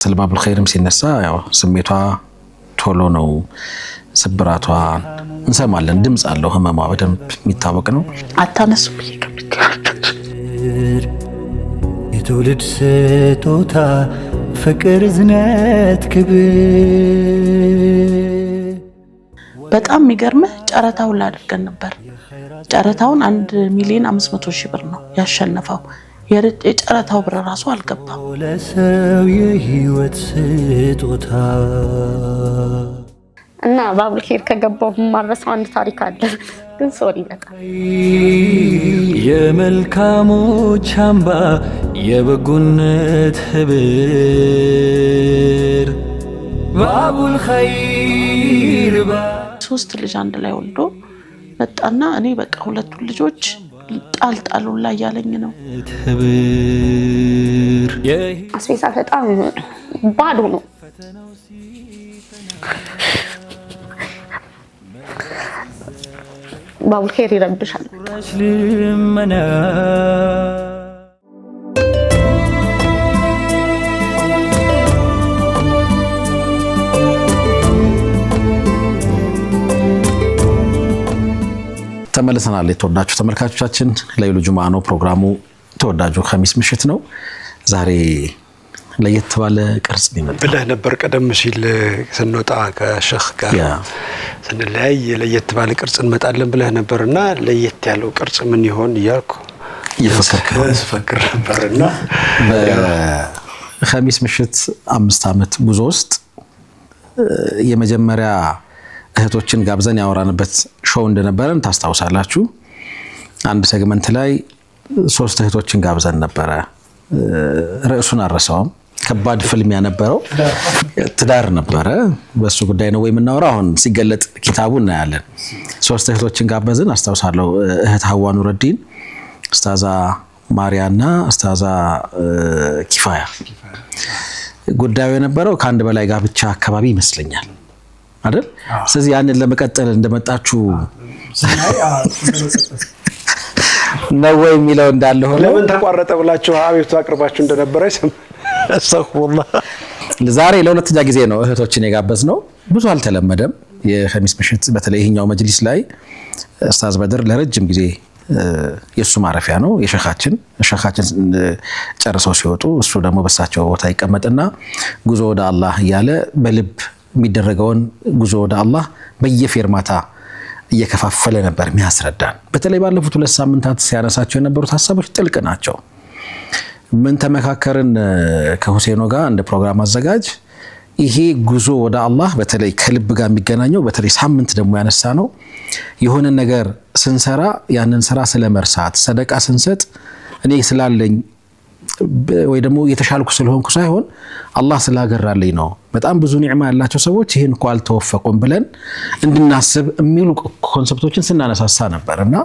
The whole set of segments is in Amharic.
ሰልባቡል ኸይርም ሲነሳ ያው ስሜቷ ቶሎ ነው ስብራቷ እንሰማለን ድምጽ አለው ህመሟ በደንብ የሚታወቅ ነው አታነሱ የትውልድ ስጦታ ፍቅር ዝነት ክብር በጣም የሚገርምህ ጨረታውን ላድርገን ነበር ጨረታውን 1,500,000 ብር ነው ያሸነፈው የጨረታው ብር ራሱ አልገባም ለሰው የህይወት ስጦታ እና ባቡል ኸይር ከገባው ማረሳው አንድ ታሪክ አለ ግን ሶሪ በጣም የመልካሞች አምባ የበጎነት ህብር ባቡል ኸይር 3 ልጅ አንድ ላይ ወልዶ መጣና እኔ በቃ ሁለቱን ልጆች ጣልጣሉን ላይ ያለኝ ነው አስቤዛ በጣም ባዶ ነው ባቡል ኸይር ይረብሻል ተመልሰናል የተወዳጁ ተመልካቾቻችን ለይሉ ጁማአ ነው ፕሮግራሙ ተወዳጁ ኸሚስ ምሽት ነው ዛሬ ለየት ባለ ቅርጽ ቢመጣ ብለህ ነበር ቀደም ሲል ስንወጣ ከሸኽ ጋር ስንለያይ ለየት ባለ ቅርጽ እንመጣለን ብለህ ነበርና ለየት ያለው ቅርጽ ምን ይሆን ይያልኩ የፈከር ነበርና በኸሚስ ምሽት 5 ዓመት ጉዞ ውስጥ የመጀመሪያ እህቶችን ጋብዘን ያወራንበት ሾው እንደነበረን ታስታውሳላችሁ አንድ ሴግመንት ላይ 3 እህቶችን ጋብዘን ነበረ ርዕሱን አረሳውም ከባድ ፍልሚያ ነበረው ትዳር ነበረ በሱ ጉዳይ ነው ወይ የምናወራው አሁን ሲገለጥ ኪታቡ እናያለን 3 እህቶችን ጋበዝን አስታውሳለሁ እህት ሐዋ ኑረዲን ኡስታዛ ማሪያና ኡስታዛ ኪፋያ ጉዳዩ የነበረው ከአንድ በላይ ጋብቻ አካባቢ ይመስለኛል አይደል ስለዚህ ያንን ለመቀጠል እንደመጣችሁ ነው ወይ የሚለው እንዳለ ሆነ ለምን ተቋረጠ ብላችሁ አቤቱ አቅርባችሁ እንደነበረ አስተግፍሩላህ ዛሬ ለሁለተኛ ጊዜ ነው እህቶችን የጋበዝነው ብዙ አልተለመደም የኸሚስ ምሽት በተለይ ይሄኛው መጅሊስ ላይ ኡስታዝ በድር ለረጅም ጊዜ የሱ ማረፊያ ነው የሸኻችን ጨርሰው ሲወጡ እሱ ደግሞ በሳቸው ቦታ ይቀመጥና ጉዞ ወደ አላህ ያለ በልብ የሚደረገውን ጉዞ ወደ አላህ በየፌርማታ እየከፋፈለ ነበር የሚያስረዳን በተለይ ባለፉት 2 ሳምንታት ሲያነሳቸው የነበሩት ሐሳቦች ጥልቅ ናቸው ምን ተመካከርን ከሁሴኖ ጋር እንደ ፕሮግራም አዘጋጅ ይሄ ጉዞ ወደ አላህ በተለይ ከልብ ጋር የሚገናኘው በተለይ ሳምንት ደግሞ ያነሳ ነው የሆነ ነገር ስንሰራ ያንን ስራ ስለመርሳት ሰደቃ ስንሰጥ እኔ ስላለኝ ወይ ደግሞ የተሻልኩ ስለሆንኩ ሳይሆን አላህ ስላገራልኝ ነው በጣም ብዙ ኒዕማ ያላቸው ሰዎች ይሄን እኮ አልተወፈቁም ብለን እንድናስብ የሚሉ ኮንሰፕቶችን ስናነሳሳ ነበርና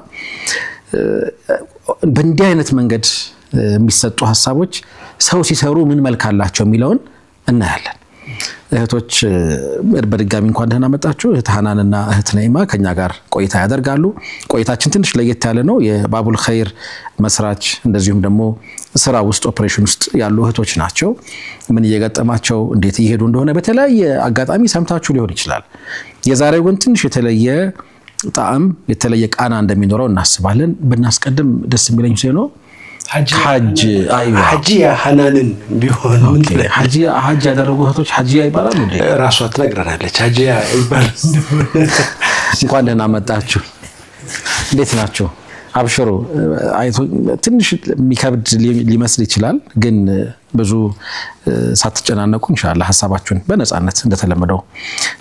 በእንዲህ አይነት መንገድ የሚሰጡ ሐሳቦች ሰው ሲሰሩ ምን መልካላቸው የሚለውን እናያለን እህቶች በድጋሚ እንኳን ደህና መጣችሁ እህት ሐናንና እህት ነይማ ከኛ ጋር ቆይታ ያደርጋሉ ቆይታችን ትንሽ ለየት ያለ ነው የባቡል ኸይር መስራች እንደዚሁም ደግሞ ስራ ውስጥ ኦፕሬሽን ውስጥ ያሉ እህቶች ናቸው ምን እየገጠማቸው እንዴት ይሄዱ እንደሆነ በተለያየ አጋጣሚ ሰምታችሁ ሊሆን ይችላል የዛሬው ግን ትንሽ የተለየ ጣዕም የተለየ ቃና እንደሚኖረው እናስባለን ብናስቀድም ደስ የሚለኝ ነው ሐጅ አይዋ ሐጂያ ሐናንን ቢሆን ሐጂያ ሐጅ ያደረጉ እህቶች ሐጂያ ይባላሉ እንዴ ራሷ ትነግረናለች ሐጂያ ይባላል እንኳን ደህና መጣችሁ እንዴት ናችሁ አብሽሩ አይቶ ትንሽ የሚከብድ ሊመስል ይችላል ግን ብዙ ሳትጨናነቁ ኢንሻአላህ ሐሳባችሁን በነጻነት እንደተለመደው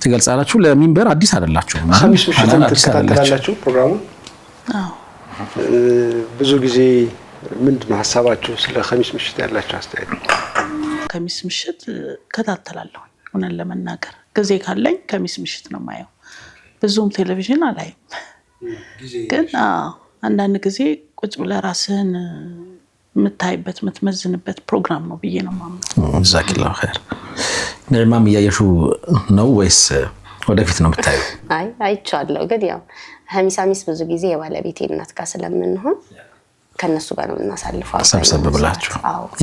ትገልጻላችሁ ለሚንበር አዲስ አይደላችሁ ኸሚስ ምሽት ተከታተላላችሁ ፕሮግራሙን ብዙ ጊዜ ምንድነው ሐሳባችሁ ስለ ኸሚስ ምሽት ያላችሁ አስተያየት ኸሚስ ምሽት ከታተላለሁ ሆነን ለመናገር ጊዜ ካለኝ ኸሚስ ምሽት ነው ማየው ብዙም ቴሌቪዥን አላይም ግን አንዳንድ ጊዜ ቁጭ ብለህ ራስህን የምታይበት የምትመዝንበት ፕሮግራም ነው ብዬ ነው ማምነው ጀዛኪላሁ ኸይር ነይማም ያየሹ ነው ወይስ ወደፊት ነው የምታየው አይቻለሁ ግን ያው ኸሚስ ብዙ ጊዜ የባለቤቴ እናት ጋር ስለምንሆን ከነሱ ጋር ነው እናሳልፈው ሰብሰብ ብላችሁ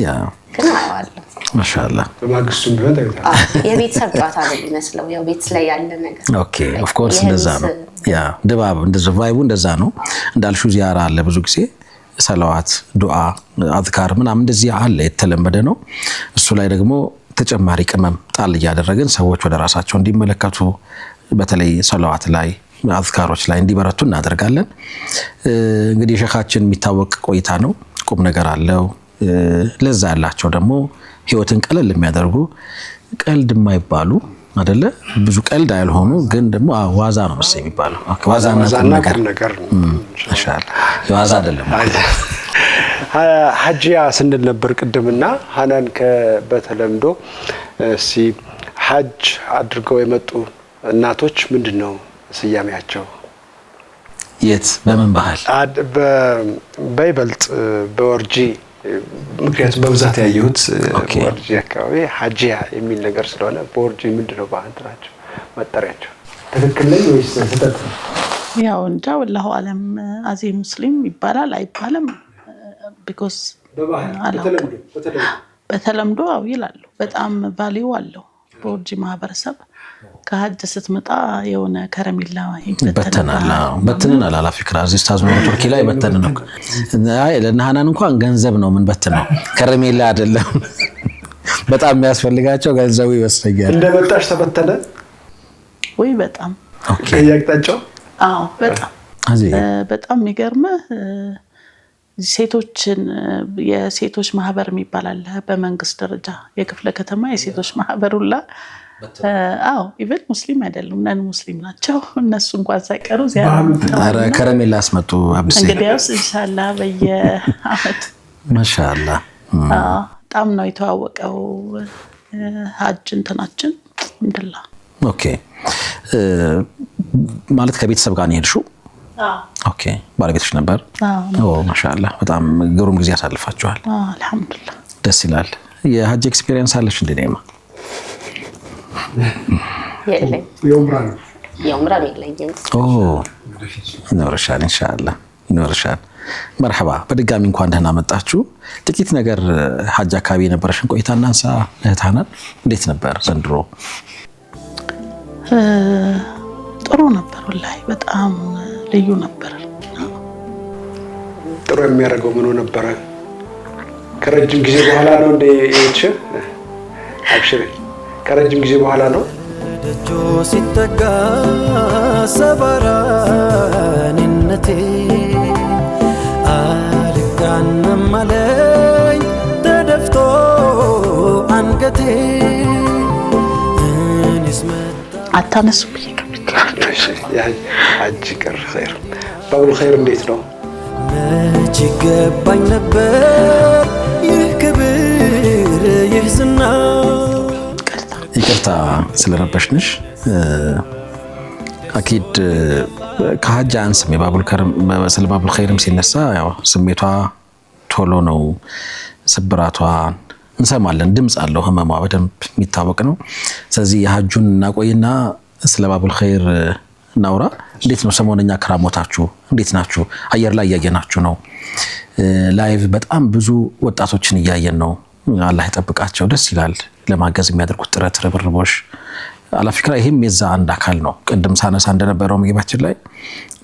ያ ግን አያዋለሁ ማሻአላህ በማግስቱም ቢሆን ታይታ የቤተሰብ ጨዋታ ነው የሚመስለው ያው ቤት ላይ ያለ ነገር ኦኬ ኦፍ ኮርስ እንደዛ ነው ያ ድባብ እንደዛ ቫይቡ እንደዛ ነው እንዳልሹ ዚያራ አለ ብዙ ጊዜ ሰላዋት ዱዓ አዝካር ምናምን እንደዚህ አለ የተለመደ ነው እሱ ላይ ደግሞ ተጨማሪ ቅመም ጣል ያደረገን ሰዎች ወደ ራሳቸው እንዲመለከቱ በተለይ ሰላዋት ላይ አዝካሮች ላይ እንዲበረቱ እናደርጋለን እንግዲህ ሸኻችን የሚታወቅ ቆይታ ነው ቁም ነገር አለው ለዛ ያላቸው ደግሞ ህይወትን ቀለል የሚያደርጉ ቀልድ የማይባሉ አይደለ ብዙ ቀልድ ያልሆኑ ግን ደግሞ ዋዛ ነው መሰለኝ የሚባለው ዋዛና ነገር ማሻአላ ዋዛ አይደለም ሐጂያ ስንል ነበር ቅድምና ሐናን በተለምዶ ሐጅ አድርገው የመጡ እናቶች ምንድነው ስያሜያቸው የት በምን ባህል በይበልጥ በወርጂ ምክንያቱም በብዛት ያየሁት ወርጂ አካባቢ ሐጂያ የሚል ነገር ስለሆነ በወርጂ ምንድነው ባህንትራቸው መጠሪያቸው ትክክል ነው ወይስ ስህተት ነው ያው እንጃ ወላሁ አለም አዚ ሙስሊም ይባላል አይባልም because በተለምዶ አው ይላሉ በጣም ቫልዩ አለው በወርጂ ማህበረሰብ ከሐጅ ስትመጣ የሆነ ከረሚላ በተናል አላ ፍክራ እዚህ ስታዝኑ ቱርኪ ላይ በተነነ አይ ለነሐናን እንኳን ገንዘብ ነው ምን በተነው ከረሚላ አይደለም በጣም የሚያስፈልጋቸው ገንዘቡ ይወስደኛል እንደመጣሽ ተበተነ ወይ በጣም ኦኬ ያቅጣጫው አዎ በጣም የሚገርምህ ሴቶችን የሴቶች ማህበር የሚባል አለ በመንግስት ደረጃ የክፍለ ከተማ የሴቶች ማህበር ሁላ አዎ ኢቭን ሙስሊም አይደሉም ነን ሙስሊም ናቸው እነሱ እንኳን ሳይቀሩ ኧረ ከረሜላ አስመጡ አብስ እንግዲያውስ ኢንሻአላህ በየአመት ማሻአላህ በጣም ነው የተዋወቀው ሐጅ እንትናችን እንደላ ኦኬ ማለት ከቤተሰብ ጋር ነው ሄድሽው ኦኬ ባለቤትሽ ነበር ኦ ማሻአላህ በጣም ግሩም ጊዜ አሳልፋችኋል አልহামዱሊላህ ደስ ይላል የሐጅ ኤክስፒሪየንስ አለሽ እንዴ ነይማ የለኝ የኡምራን የለኝም ኦ ይኖርሻል ኢንሻአላህ ይኖርሻል መርሐባ በድጋሚ እንኳን ደህና መጣችሁ ጥቂት ነገር ሐጅ አካባቢ የነበረሽን ቆይታ እናንሳ እህታናን እንዴት ነበር ዘንድሮ ጥሩ ነበር ወላሂ በጣም ልዩ ነበር ጥሩ የሚያደርገው ምን ነበር ከረጅም ጊዜ በኋላ ነው እንደ እቺ አብሽሪ ከረጅም ጊዜ በኋላ ነው ደጆ ሲጠጋ ሰባራንነቴ አልጋነም አለኝ ተደፍቶ አንገቴ እኔስ መጣ አታነሱ ሐጅ ቀር ኸይር ባቡል ኸይር እንዴት ነው መች ገባኝ ነበር ይህ ክብር ይህ ዝና ይቅርታ ስለረበሽንሽ አኪድ ከሐጅ አንስም የባቡል ኸይርም ሲነሳ ያው ስሜቷ ቶሎ ነው ስብራቷ እንሰማለን ድምጽ አለው ህመሟ በደንብ የሚታወቅ ነው ስለዚህ የሐጁን እናቆይና ስለ ባቡል ኸይር ናውራ እንዴት ነው ሰሞነኛ ክራሞታችሁ እንዴት ናችሁ አየር ላይ ያያየናችሁ ነው ላይቭ በጣም ብዙ ወጣቶችን ያያየን ነው አላህ ይጠብቃቸው ደስ ይላል ለማገዝ የሚያደርጉት ጥረት ርብርቦሽ አላፊክራ ይሄም የዛ አንድ አካል ነው ቅድም ሳነሳ እንደነበረው ምግባችን ላይ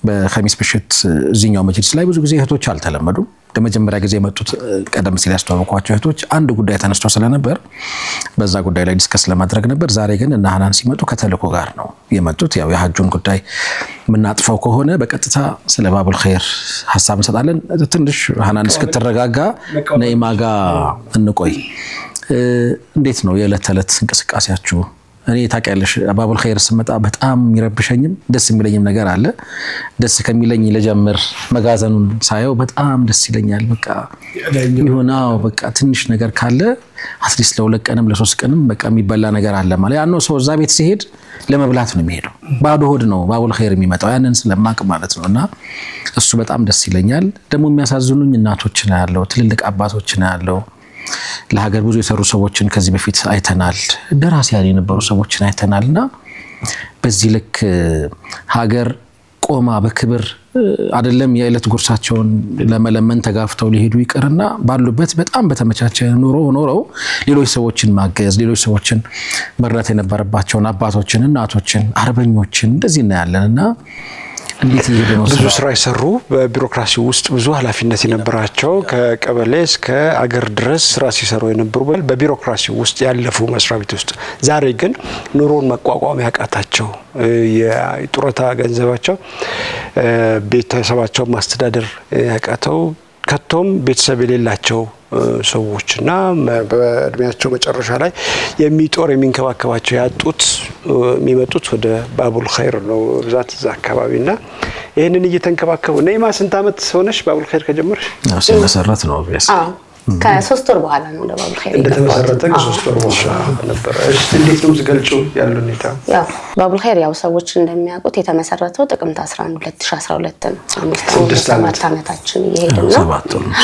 በኸሚስ ምሽት እዚህኛው መጅሊስ ላይ ብዙ ጊዜ እህቶች አልተለመዱም ለመጀመሪያ ጊዜ የመጡት ቀደም ሲል ያስተዋወቋቸው እህቶች አንድ ጉዳይ ተነስቶ ስለነበር በዛ ጉዳይ ላይ ዲስከስ ለማድረግ ነበር ዛሬ ግን እና ሐናን ሲመጡ ከተልኮ ጋር ነው የመጡት ያው የሐጁን ጉዳይ ምናጥፈው ከሆነ በቀጥታ ስለ ባቡል ኸይር ሐሳብ እንሰጣለን ትንሽ ሐናን እስክትረጋጋ ነይማ ጋር እንቆይ እንዴት ነው የዕለት ተዕለት እንቅስቃሴያችሁ እኔ ታውቂያለሽ ባቡል ኸይር ስመጣ በጣም ይረብሸኝም ደስ የሚለኝም ነገር አለ ደስ ከሚለኝ ለጀምር መጋዘኑን ሳየው በጣም ደስ ይለኛል በቃ ይሆናው በቃ ትንሽ ነገር ካለ አትሊስት ለሁለት ቀንም ለሶስት ቀንም በቃ የሚበላ ነገር አለ ማለት ያን ነው ሰው እዛ ቤት ሲሄድ ለመብላት ነው የሚሄደው ባዶ ሆድ ነው ባቡል ኸይር የሚመጣው ያንን ስለማቅ ማለት ነውና እሱ በጣም ደስ ይለኛል ደግሞ የሚያሳዝኑኝ እናቶች ነው ያለው ትልልቅ አባቶች ነው ያለው ለሀገር ብዙ የሰሩ ሰዎችን ከዚህ በፊት አይተናል ደራሲያን የነበሩ ሰዎችን አይተናልና በዚህ ልክ ሀገር በጥቆማ በክብር አይደለም የዕለት ጉርሳቸውን ለመለመን ተጋፍተው ሊሄዱ ይቀርና ባሉበት በጣም በተመቻቸ ኑሮ ኖረው ሌሎች ሰዎችን ማገዝ ሌሎች ሰዎችን መርዳት የነበረባቸውን አባቶችን እናቶችን አርበኞችን እንደዚህ እናያለንና እንዴት ይሄደው ብዙ ስራ ይሰሩ በቢሮክራሲ ውስጥ ብዙ ኃላፊነት የነበራቸው ከቀበሌ እስከ አገር ድረስ ስራ ሲሰሩ የነበሩ በቢሮክራሲ ውስጥ ያለፉ መስሪያ ቤት ውስጥ ዛሬ ግን ኑሮን መቋቋም ያቃታቸው የጡረታ ገንዘባቸው ቤተሰባቸው ማስተዳደር ያቃተው ከቶም ቤተሰብ የሌላቸው ሰዎችና በእድሜያቸው መጨረሻ ላይ የሚጦር የሚንከባከባቸው ያጡት የሚመጡት ወደ ባቡል ኸይር ነው ብዛት እዛ አካባቢና ይሄንን እየተንከባከቡ ነይማ ስንት አመት ሆነሽ ባቡል ኸይር ከጀመርሽ? ሲመሰረት ነው ቢያስ ከ3 ወር በኋላ ነው ባቡል ኸይር እንደተመሰረተ ከ3 ወር በኋላ ነበር። እሺ እንዴት ነው ዝገልጹ ያለው ሁኔታ? ያው ባቡል ኸይር ያው ሰዎች እንደሚያውቁት የተመሰረተው ጥቅምት 11 2012 ነው። 7 አመታችን እየሄድን ነው።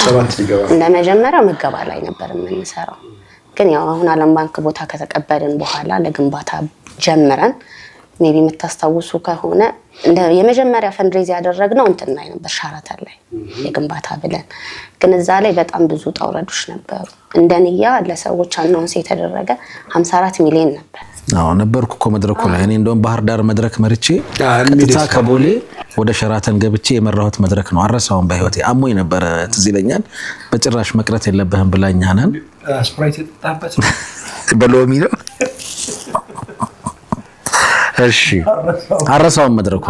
7 ሊገባ እንደመጀመሪያው ምገባ ላይ ነበር የምንሰራው። ግን ያው አሁን ዓለም ባንክ ቦታ ከተቀበልን በኋላ ለግንባታ ጀምረን ሜቢ የምታስታውሱ ከሆነ እንደ የመጀመሪያ ፈንድሬዝ ያደረግነው እንትን ላይ ነበር ሻራተን ላይ የግንባታ ብለን ግን እዛ ላይ በጣም ብዙ ጣውረዶች ነበሩ። እንደንያ ለሰዎች አናውንስ የተደረገ 54 ሚሊዮን ነበር። ነበርኩ እኮ መድረኩ ላይ እኔ እንደውም ባህር ዳር መድረክ መርጬ ቀጥታ ከቦሌ ወደ ሸራተን ገብቼ የመራሁት መድረክ ነው። አረሳውን በህይወቴ አሞኝ ነበር ትዝ ይለኛል። በጭራሽ መቅረት የለብህም ብላኛናን ስፕራይት የተጣጣበት በሎሚ ነው። እሺ አረሳውን መድረኩ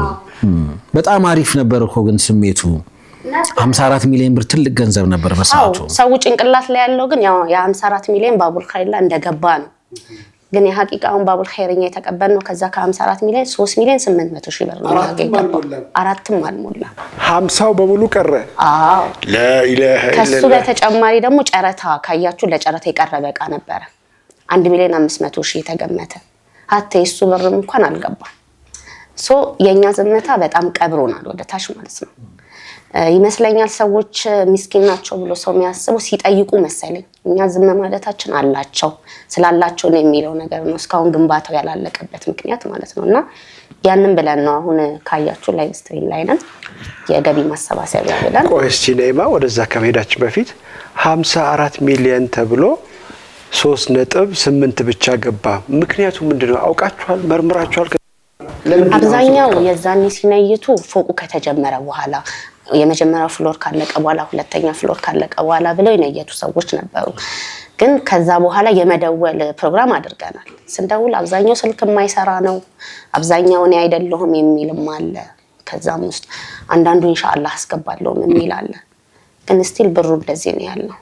በጣም አሪፍ ነበር እኮ ግን ስሜቱ 54 ሚሊዮን ብር ትልቅ ገንዘብ ነበር በሰዓቱ። ሰው ጭንቅላት ላይ ያለው ግን ያው የ54 ሚሊዮን ባቡል ኸይር ላይ እንደገባ ነው። ግን የሐቂቃውን ባቡል ኸይርኛ የተቀበልነው ከዛ ከ54 ሚሊዮን 3 ሚሊዮን 800 ሺህ ብር ነው ያገኘው። አራትም አልሞላ 50 በሙሉ ቀረ። አዎ ለኢላህ ከሱ በተጨማሪ ደግሞ ጨረታ ካያችሁ ለጨረታ የቀረበ ዕቃ ነበር 1 ሚሊዮን 500 ሺህ ተገመተ። አተ እሱ ብርም እንኳን አልገባም። የኛ ዝምታ በጣም ቀብሮናል ወደ ታች ማለት ነው ይመስለኛል። ሰዎች ምስኪን ናቸው ብሎ ሰው የሚያስቡ ሲጠይቁ መሰለኝ እኛ ዝም ማለታችን አላቸው ስላላቸው ነው የሚለው ነገር ነው እስካሁን ግንባታው ያላለቀበት ምክንያት ማለት ነውና ያንን ብለን ነው አሁን ካያችሁ ላይ ስትሪም ላይ ነን የገቢ ማሰባሰቢያ ብለን ቆይስቲ ነይማ ወደዛ ከመሄዳችን በፊት 54 ሚሊዮን ተብሎ 3.8 ብቻ ገባ። ምክንያቱ ምንድነው? አውቃችኋል? መርምራችኋል? አብዛኛው የዛኔ ሲነይቱ ፎቁ ከተጀመረ በኋላ የመጀመሪያው ፍሎር ካለቀ በኋላ ሁለተኛ ፍሎር ካለቀ በኋላ ብለው የነየቱ ሰዎች ነበሩ። ግን ከዛ በኋላ የመደወል ፕሮግራም አድርገናል። ስንደውል አብዛኛው ስልክ የማይሰራ ነው። አብዛኛው እኔ አይደለሁም የሚልም አለ። ከዛም ውስጥ አንዳንዱ ኢንሻአላህ አስገባለሁም የሚል አለ። ግን ስቲል ብሩ እንደዚህ ነው ያለው።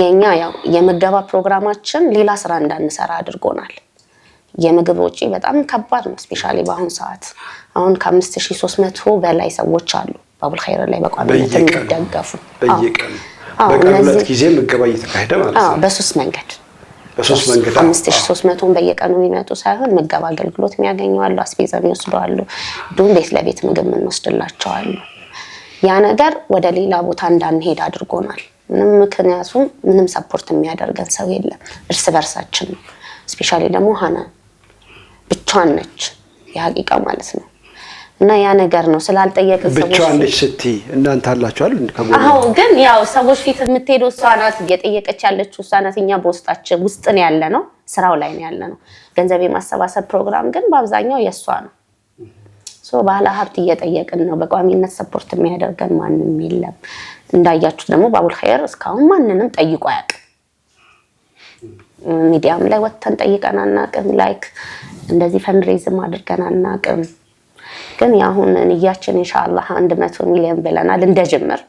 የኛ ያው የምገባ ፕሮግራማችን ሌላ ስራ እንዳንሰራ አድርጎናል። የምግብ ወጪ በጣም ከባድ ነው። ስፔሻሊ በአሁን ሰዓት አሁን ከ5300 በላይ ሰዎች አሉ ባቡል ኸይር ላይ በቋሚነት የሚደገፉ በየቀኑ በቀን ጊዜ ምገባ እየተካሄደ ማለት ነው። በሶስት መንገድ 5300 በየቀኑ የሚመጡ ሳይሆን ምገባ አገልግሎት የሚያገኙ አሉ፣ አስቤዛ የሚወስዱ አሉ፣ ዱም ቤት ለቤት ምግብ የምንወስድላቸው አሉ። ያ ነገር ወደ ሌላ ቦታ እንዳንሄድ አድርጎናል። ምክንያቱም ምንም ሰፖርት የሚያደርገን ሰው የለም እርስ በርሳችን ነው። ስፔሻሊ ደግሞ ሃና ብቻዋን ነች የሐቂቃ ማለት ነው። እና ያ ነገር ነው ስላልጠየቀ ሰዎች ብቻዋን ነች ስትይ እናንተ አላችኋል ከጎን? አዎ ግን ያው ሰዎች ፊት የምትሄደው እሷ ናት፣ እየጠየቀች ያለችው እሷ ናት። እኛ በውስጣችን ውስጥ ነው ያለ ነው፣ ስራው ላይ ነው ያለ ነው። ገንዘብ የማሰባሰብ ፕሮግራም ግን በአብዛኛው የሷ ነው። ባለ ሀብት እየጠየቅን ነው። በቋሚነት ሰፖርት የሚያደርገን ማንንም የለም። እንዳያችሁ ደግሞ ባቡል ኸይር እስካሁን ማንንም ጠይቆ አያውቅም። ሚዲያም ላይ ወጥተን ጠይቀን አናውቅም። ላይክ እንደዚህ ፈንድሬዝም አድርገን አናውቅም። ግን ያሁን ንያችን ኢንሻአላህ 100 ሚሊዮን ብለናል። እንደጀመር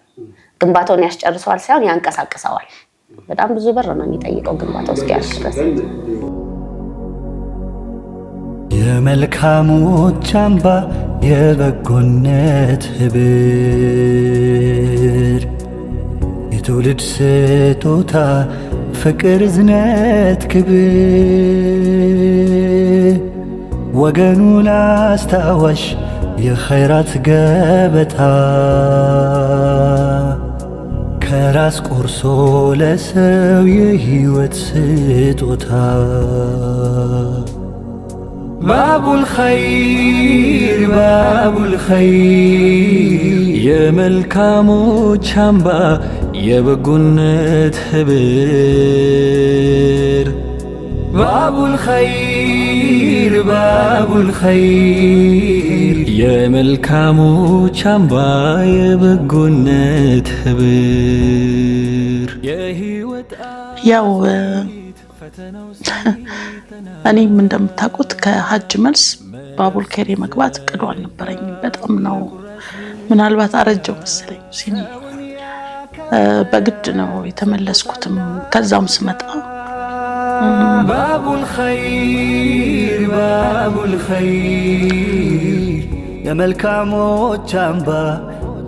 ግንባታውን ያስጨርሰዋል ሳይሆን ያንቀሳቅሰዋል። በጣም ብዙ ብር ነው የሚጠይቀው ግንባታው እስኪያልቅ ድረስ። የመልካሞች አምባ የበጎነት ህብር የትውልድ ስጦታ ፍቅር እዝነት ክብር ወገኑ ላስታዋሽ የኸይራት ገበታ ከራስ ቆርሶ ለሰው የህይወት ስጦታ ባቡል ኸይር የመልካሞች አምባ የበጎነት ህብር ባቡል ኸይር የመልካሞች አምባ የበጎነት ህብር ያው እኔም እንደምታውቁት ከሀጅ መልስ ባቡል ኸይር መግባት እቅዱ አልነበረኝም። በጣም ነው ምናልባት አረጀው መሰለኝ ሲኒ በግድ ነው የተመለስኩትም። ከዛም ስመጣ ባቡል ኸይር የመልካሞች አምባ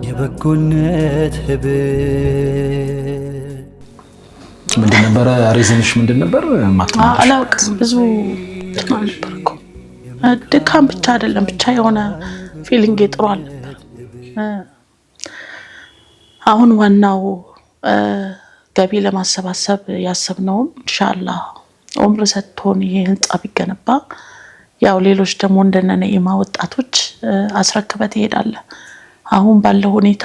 የበጎነት ህብር ምንድን ነበረ ሪዝንሽ? ምንድን ነበር? አላውቅም። ብዙ አልነበርኩ። ድካም ብቻ አይደለም ብቻ የሆነ ፊሊንግ ጥሩ አልነበር። አሁን ዋናው ገቢ ለማሰባሰብ ያሰብነውም ኢንሻአላህ ዑምር ሰጥቶን ይሄ ህንጻ ቢገነባ ያው ሌሎች ደግሞ እንደነ ነኢማ ወጣቶች አስረክበት ይሄዳል። አሁን ባለው ሁኔታ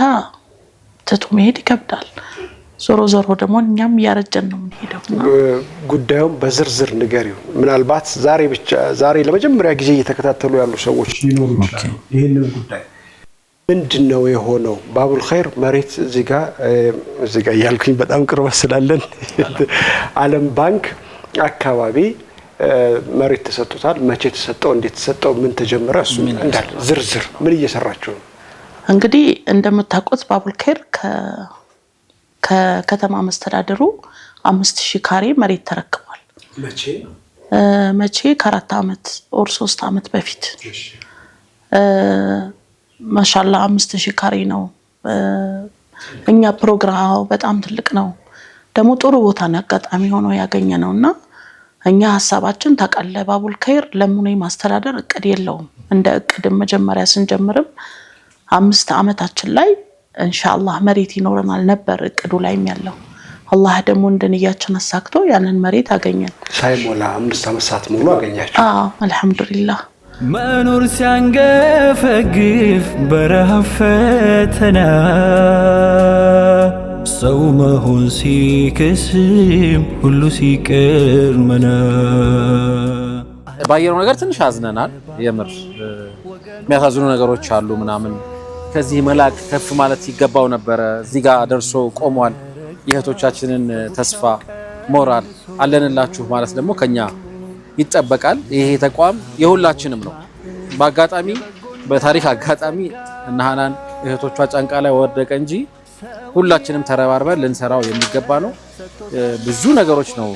ትቶ መሄድ ይከብዳል። ዞሮ ዞሮ ደግሞ እኛም ያረጀን ነው የምንሄደው። ጉዳዩን በዝርዝር ንገሪው። ምናልባት ዛሬ ለመጀመሪያ ጊዜ እየተከታተሉ ያሉ ሰዎች ሊኖሩ ይችላሉ። ይሄንን ጉዳይ ምንድነው የሆነው? ባቡል ኸይር መሬት እዚህ ጋር ያልኩኝ በጣም ቅርበት ስላለን ዓለም ባንክ አካባቢ መሬት ተሰጥቷል። መቼ ተሰጠው? እንዴት ተሰጠው? ምን ተጀመረ? እሱ እንዳለ ዝርዝር ምን እየሰራችሁ ነው? እንግዲህ እንደምታውቁት ባቡል ኸይር ከከተማ መስተዳድሩ 5000 ካሬ መሬት ተረክቧል። መቼ ከ4 ዓመት ኦር 3 ዓመት በፊት ማሻአላ 5000 ካሬ ነው። እኛ ፕሮግራሙ በጣም ትልቅ ነው። ደግሞ ጥሩ ቦታ ነው አጋጣሚ ሆኖ ያገኘ ነውና እኛ ሐሳባችን ተቀለ ባቡል ኸይር ለሙኔ ማስተዳደር እቅድ የለውም። እንደ እቅድ መጀመሪያ ስንጀምርም 5 ዓመታችን ላይ ኢንሻአላህ መሬት ይኖረናል ነበር እቅዱ ላይም ያለው። አላህ ደግሞ እንደንያችን አሳክቶ ያንን መሬት አገኘን። ሳይሞላ 5 ዓመት ሳትሞሉ አገኛችሁ? አልহামዱሊላህ። መኖር ሲያንገፈግፍ በረሃብ ፈተና ሰው መሆን ሲከስም ሁሉ ሲቀር መና ባየነው ነገር ትንሽ አዝነናል። የምር የሚያሳዝኑ ነገሮች አሉ ምናምን። ከዚህ መላክ ከፍ ማለት ሲገባው ነበረ። እዚህ ጋር ደርሶ ቆሟል። የእህቶቻችንን ተስፋ ሞራል አለንላችሁ ማለት ደግሞ ከኛ ይጠበቃል። ይሄ ተቋም የሁላችንም ነው። በአጋጣሚ በታሪክ አጋጣሚ እነ ሀናን እህቶቿ ጫንቃ ላይ ወደቀ እንጂ ሁላችንም ተረባርበን ልንሰራው የሚገባ ነው። ብዙ ነገሮች ነው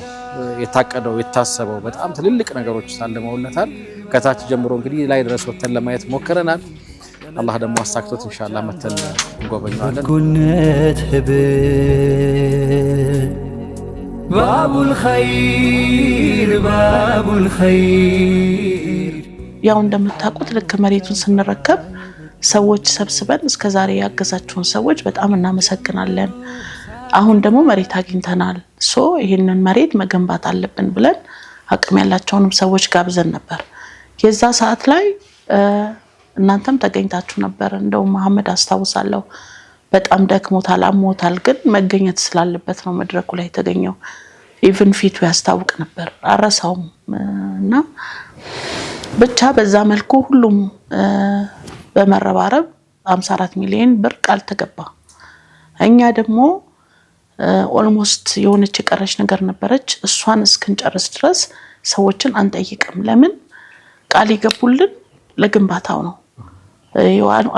የታቀደው የታሰበው። በጣም ትልልቅ ነገሮች ታልመውለታል። ከታች ጀምሮ እንግዲህ ላይ ድረስ ወተን ለማየት ሞክረናል። አላህ ደግሞ አሳክቶት ኢንሻአላህ መተን እንጎበኛለን። ጉነት ህብር ባቡል ኸይር ያው እንደምታውቁት ልክ መሬቱን ስንረከብ ሰዎች ሰብስበን እስከዛሬ ያገዛችሁን ሰዎች በጣም እናመሰግናለን። አሁን ደግሞ መሬት አግኝተናል። ይሄንን መሬት መገንባት አለብን ብለን አቅም ያላቸውንም ሰዎች ጋብዘን ነበር። የዛ ሰዓት ላይ እናንተም ተገኝታችሁ ነበር። እንደው መሐመድ አስታውሳለሁ በጣም ደክሞታል፣ አሞታል፣ ግን መገኘት ስላለበት ነው መድረኩ ላይ ተገኘው። ኢቭን ፊቱ ያስታውቅ ነበር አረሳውም። እና ብቻ በዛ መልኩ ሁሉም በመረባረብ 54 ሚሊዮን ብር ቃል ተገባ። እኛ ደግሞ ኦልሞስት የሆነች የቀረች ነገር ነበረች። እሷን እስክንጨርስ ድረስ ሰዎችን አንጠይቅም። ለምን? ቃል ይገቡልን ለግንባታው ነው።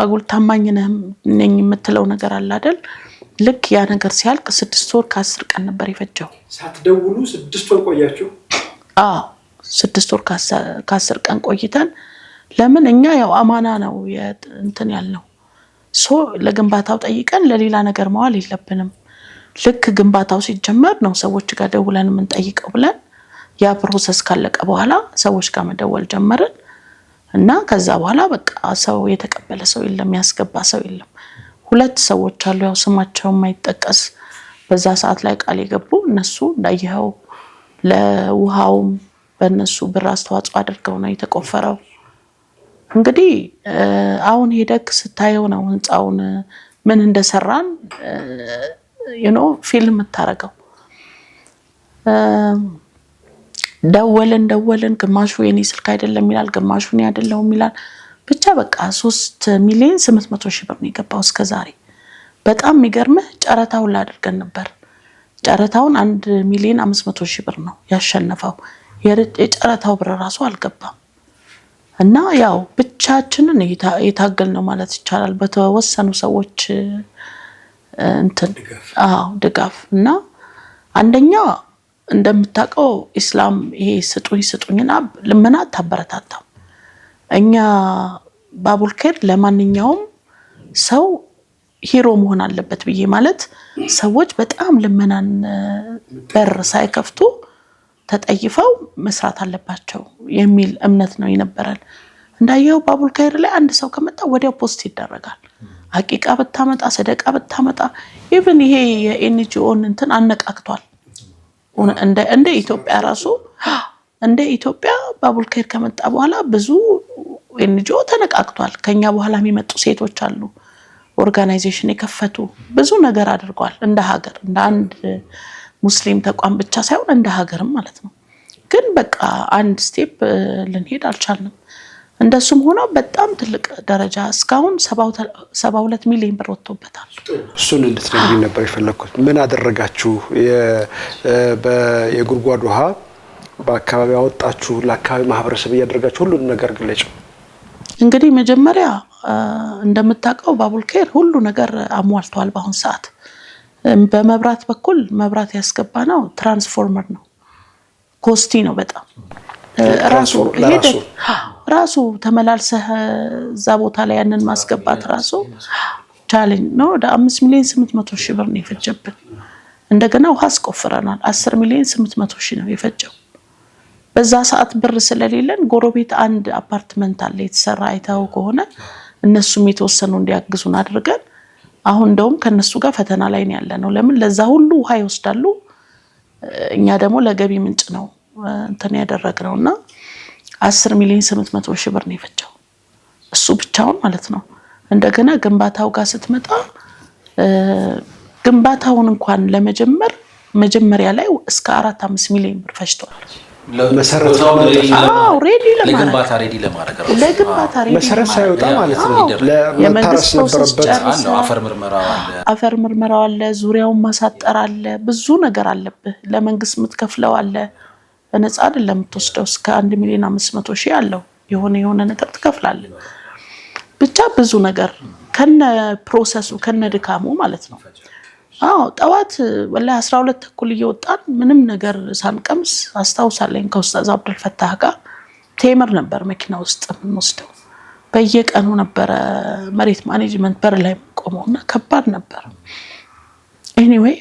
አጉል ታማኝ ነኝ የምትለው ነገር አለ አይደል? ልክ ያ ነገር ሲያልቅ 6 ወር ከ10 ቀን ነበር የፈጀው። ሳትደውሉ 6 ወር ቆያችሁ? 6 ወር ከ10 ቀን ቆይተን ለምን እኛ ያው አማና ነው እንትን ያልነው ለግንባታው ጠይቀን ለሌላ ነገር መዋል የለብንም። ልክ ግንባታው ሲጀመር ነው ሰዎች ጋር ደውለን ምን ጠይቀው ብለን ያ ፕሮሰስ ካለቀ በኋላ ሰዎች ጋር መደወል ጀመርን። እና ከዛ በኋላ በቃ ሰው የተቀበለ ሰው የለም፣ ያስገባ ሰው የለም። 2 ሰዎች አሉ ያው ስማቸው የማይጠቀስ በዛ ሰዓት ላይ ቃል የገቡ እነሱ እንዳየኸው ለውሃውም በእነሱ ብር አስተዋጽኦ አድርገው ነው የተቆፈረው። እንግዲህ አሁን ሄደክ ስታየው ነው ህንጻውን ምን እንደሰራን ፊልም ታረጋው። ደወልን ግማሹ የኔ ስልክ አይደለም ይላል፣ ግማሹ እኔ አይደለም ይላል። ብቻ በቃ 3,800,000 ብር ነው የገባው እስከዛሬ። በጣም የሚገርምህ ጨረታውን ላድርገን ነበር። ጨረታውን 1,500,000 ብር ነው ያሸነፈው። የጨረታው ብር ራሱ አልገባም። እና ያው ብቻችንን የታገል ነው ማለት ይቻላል። በተወሰኑ ሰዎች ድጋፍ እና አንደኛ እንደምታውቀው ኢስላም ይሄ ስጡኝና ልመና ታበረታታው። እኛ ባቡል ኸይር ለማንኛውም ሰው ሂሮ መሆን አለበት ብዬ ማለት ሰዎች በጣም ልመናን በር ሳይከፍቱ ተጠይፈው መስራት አለባቸው የሚል እምነት ነው የነበረን። እንዳየው ባቡል ኸይር ላይ አንድ ሰው ከመጣ ወዲያው ፖስት ይደረጋል። ሐቂቃ በታመጣ ሰደቃ በታመጣ ኢቭን ይሄ የኤንጂኦን እንትን አነቃክቷል። እንደ ኢትዮጵያ ራሱ እንደ ኢትዮጵያ ባቡል ኸይር ከመጣ በኋላ ብዙ ኤንጂኦ ተነቃክቷል። ከኛ በኋላ የሚመጡ ሴቶች አሉ ኦርጋናይዜሽን የከፈቱ ብዙ ነገር አድርጓል። እንደ ሀገር እንደ አንድ ሙስሊም ተቋም ብቻ ሳይሆን እንደ ሀገርም ማለት ነው። ግን በቃ አንድ ስቴፕ ልንሄድ አልቻልንም። እንደሱም ሆኖ በጣም ትልቅ ደረጃ እስካሁን 72 ሚሊዮን ብር ወጥቶበታል። እሱን እንድትነግሪኝ ነበር የፈለኩት። ምን አደረጋችሁ? የጉድጓድ ውሃ በአካባቢ አወጣችሁ፣ ለአካባቢ ማህበረሰብ እያደረጋችሁ ሁሉን ነገር ግለጭ። እንግዲህ መጀመሪያ እንደምታውቀው ባቡል ኸይር ሁሉ ነገር አሟልቷል። በአሁን ሰዓት በመብራት በኩል መብራት ያስገባ ነው ትራንስፎርመር ነው። ኮስቲ ነው በጣም ራሱ ተመላልሰህ እዛ ቦታ ላይ ያንን ማስገባት ራሱ ቻሌንጅ ነው። ወደ 5,800,000 ብር ነው የፈጀብን። እንደገና ውሃ አስቆፍረናል። 10,800,000 ነው የፈጀው። በዛ ሰዓት ብር ስለሌለን ጎረቤት አንድ አፓርትመንት አለ የተሰራ አይተው ከሆነ እነሱም የተወሰኑ እንዲያግዙን አድርገን አሁን እንደውም ከነሱ ጋር ፈተና ላይ ነው ያለነው። ለምን ለዛ ሁሉ ውሃ ይወስዳሉ፣ እኛ ደግሞ ለገቢ ምንጭ ነው እንትን ያደረግነውና 10,800,000 ብር ነው የፈጀው እሱ ብቻውን ማለት ነው። እንደገና ግንባታው ጋር ስትመጣ ግንባታውን እንኳን ለመጀመር መጀመሪያ ላይ እስከ 4-5 ሚሊዮን ብር ፈጅቷል። መሰረት ሳይወጣ ማለት ነው። ለመታረስ ነበረበት። አፈር ምርመራው አለ፣ ዙሪያውን ማሳጠር አለ፣ ብዙ ነገር አለብህ። ለመንግስት የምትከፍለው አለ፣ በነፃ አይደለም የምትወስደው። እስከ 1,500,000 አለው። የሆነ ነገር ትከፍላለህ። ብቻ ብዙ ነገር ከነ ፕሮሰሱ ከነ ድካሙ ማለት ነው። ጠዋት ወላሂ 12 ተኩል እየወጣን ምንም ነገር ሳንቀምስ አስታውሳለኝ ከኡስታዝ አብዱል ፈታህ ጋር ቴምር ነበር መኪና ውስጥ የምንወስደው። በየቀኑ ነበረ መሬት ማኔጅመንት በር ላይ ቆመውና ከባድ ነበር። ኤኒዌይ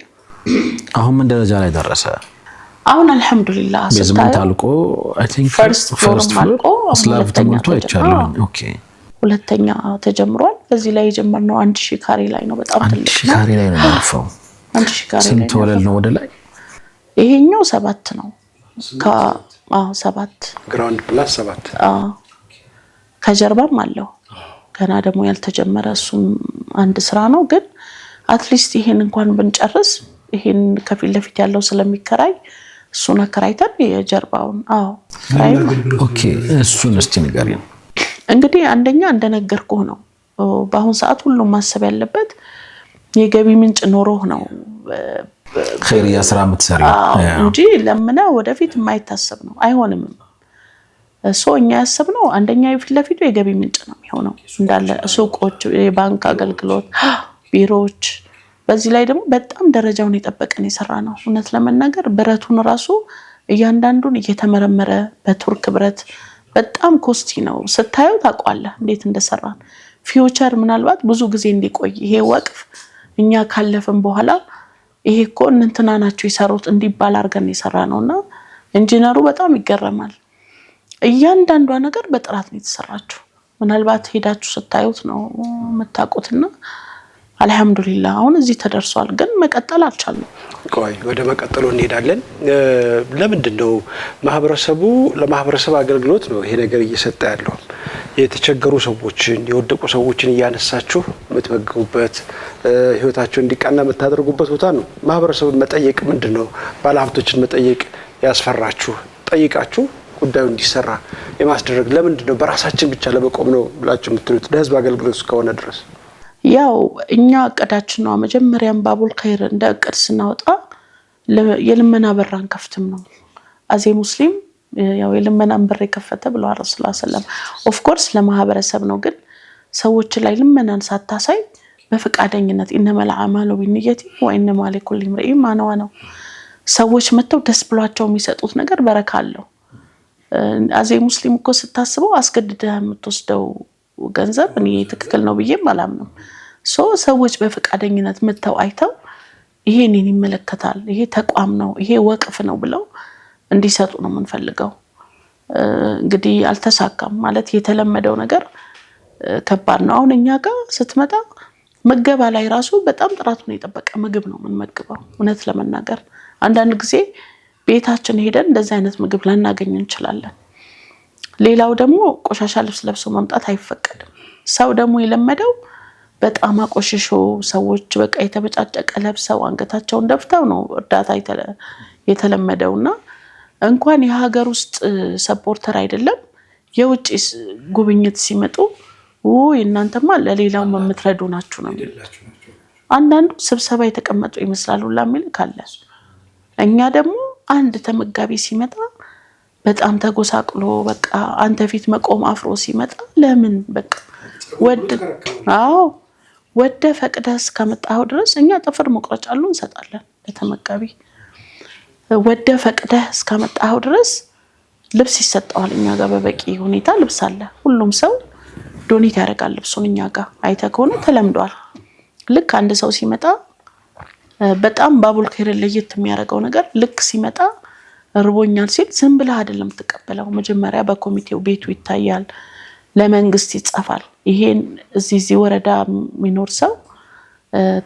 አሁን ምን ደረጃ ላይ ደረሰ? አሁን አልহামዱሊላህ ቤዝመንት አልቆ አይ ቲንክ ፈርስት ፍሎር ስላብ ተሞልቶ አይቻለሁ። ኦኬ ሁለተኛ ተጀምሯል። በዚህ ላይ የጀመርነው 1000 ካሬ ላይ ነው። በጣም ትልቅ 1000 ካሬ ላይ ነው ያረፈው። 1000 ካሬ ላይ ስንት ወለል ነው ወደ ላይ? ይሄኛው 7 ነው። 7 ግራውንድ ፕላስ 7 ከጀርባም አለው ገና ደግሞ ያልተጀመረ እሱም አንድ ስራ ነው። ግን አትሊስት ይሄን እንኳን ብንጨርስ ይሄን ከፊት ለፊት ያለው ስለሚከራይ እሱን አከራይተን የጀርባውን ኦኬ እሱን እስቲ ንገሪኝ። እንግዲህ አንደኛ እንደነገርኩህ ነው። በአሁን ሰዓት ሁሉም ማሰብ ያለበት የገቢ ምንጭ ኖሮህ ነው ኸይርያ ስራ የምትሰሪው እንጂ ለምና ወደፊት የማይታሰብ ነው፣ አይሆንም። እኛ ያሰብነው አንደኛ የፊት ለፊቱ የገቢ ምንጭ ነው የሚሆነው እንዳለ ሱቆች፣ የባንክ አገልግሎት፣ ቢሮዎች። በዚህ ላይ ደግሞ በጣም ደረጃውን የጠበቀን የሰራ ነው። እውነት ለመናገር ብረቱን ራሱ እያንዳንዱን እየተመረመረ በቱርክ ብረት በጣም ኮስቲ ነው። ስታየው ታውቃለህ እንዴት እንደሰራን። ፊውቸር ምናልባት ብዙ ጊዜ እንዲቆይ ይሄ ወቅፍ እኛ ካለፈን በኋላ ይሄ እኮ እንትና ናቸው የሰሩት እንዲባል አድርገን የሰራ ነውና ኢንጂነሩ በጣም ይገረማል። እያንዳንዷ ነገር በጥራት ነው የተሰራችው። ምናልባት ሄዳችሁ ስታዩት ነው የምታውቁትና አልহামዱሊላህ አሁን እዚህ ተደርሷል ግን መቀጠል አልቻልንም ቆይ ወደ መቀጠሉ እንሄዳለን ለምንድነው ማህበረሰቡ ለማህበረሰብ አገልግሎት ነው ይሄ ነገር እየሰጠ ያለው የተቸገሩ ሰዎችን የወደቁ ሰዎችን ያነሳችሁ የምትመግቡበት ህይወታቸው እንዲቃና የምታደርጉበት ቦታ ነው ማህበረሰቡን መጠየቅ ምንድነው ባለሀብቶችን መጠየቅ ያስፈራችሁ ጠይቃችሁ ጉዳዩ እንዲሰራ የማስደረግ ለምንድነው በራሳችን ብቻ ለመቆም ነው ብላችሁ የምትሉት ለህዝብ አገልግሎት እስከሆነ ድረስ ያው እኛ አቀዳችን ነው መጀመሪያም ባቡል ኸይር እንደ አቀድ ስናወጣ የልመና በራን ከፍተም ነው አዜ ሙስሊም ያው የልመናን በር የከፈተ ብለው ረሱላህ ሰለም ኦፍ ኮርስ ለማህበረሰብ ነው ግን ሰዎች ላይ ልመናን ሳታሳይ በፈቃደኝነት ኢነመል አማሉ ቢንየቲ ወኢነማ ለኩል ኢምሪኢ ማ ነዋ ነው ሰዎች መተው ደስ ብሏቸው የሚሰጡት ነገር በረካ አለው አዜ ሙስሊም እኮ ስታስበው አስገድደህ የምትወስደው ገንዘብ እኔ ትክክል ነው ብዬ ማላምነው ሰዎች በፈቃደኝነት መተው አይተው ይሄንን ይመለከታል ይሄ ተቋም ነው ይሄ ወቅፍ ነው ብለው እንዲሰጡ ነው የምንፈልገው እንግዲህ አልተሳካም ማለት የተለመደው ነገር ከባድ ነው አሁን እኛ ጋር ስትመጣ መገባ ላይ ራሱ በጣም ጥራቱን የጠበቀ ምግብ ነው የምንመግበው እውነት ለመናገር አንዳንድ ጊዜ ቤታችን ሄደን እንደዚህ አይነት ምግብ ላናገኝ እንችላለን ሌላው ደግሞ ቆሻሻ ልብስ ለብሶ መምጣት አይፈቀድም ሰው ደግሞ የለመደው በጣም አቆሽሾ ሰዎች በቃ የተበጫጨቀ ለብሰው አንገታቸውን ደፍተው ነው እርዳታ የተለመደውና እንኳን የሀገር ውስጥ ሰፖርተር አይደለም የውጭ ጉብኝት ሲመጡ እናንተማ ለሌላው መምትረዱ ናችሁ ነው አንዳንዱ ስብሰባ የተቀመጡ ይመስላል ሁላ ሚልካለ እኛ ደግሞ አንድ ተመጋቢ ሲመጣ በጣም ተጎሳቅሎ በቃ አንተ ፊት መቆም አፍሮ ሲመጣ ለምን በቃ ወደ ፈቅደስ ከመጣው ድረስ እኛ ጥፍር መቁረጫ አሉ እንሰጣለን ለተመጋቢ ወደ ፈቅደስ ከመጣው ድረስ ልብስ ይሰጣዋል እኛ ጋር በበቂ ሁኔታ ልብስ አለ ሁሉም ሰው ዶኔት ያደርጋል ልብሱን እኛ ጋር አይተከሆነ ተለምዷል ልክ አንድ ሰው ሲመጣ በጣም ባቡል ኸይር ለየት የሚያደርገው ነገር ልክ ሲመጣ ርቦኛል ሲል ዝም ብለ አይደለም ተቀበለው መጀመሪያ በኮሚቴው ቤቱ ይታያል ለመንግስት ይጻፋል ይሄን እዚህ ወረዳ ሚኖር ሰው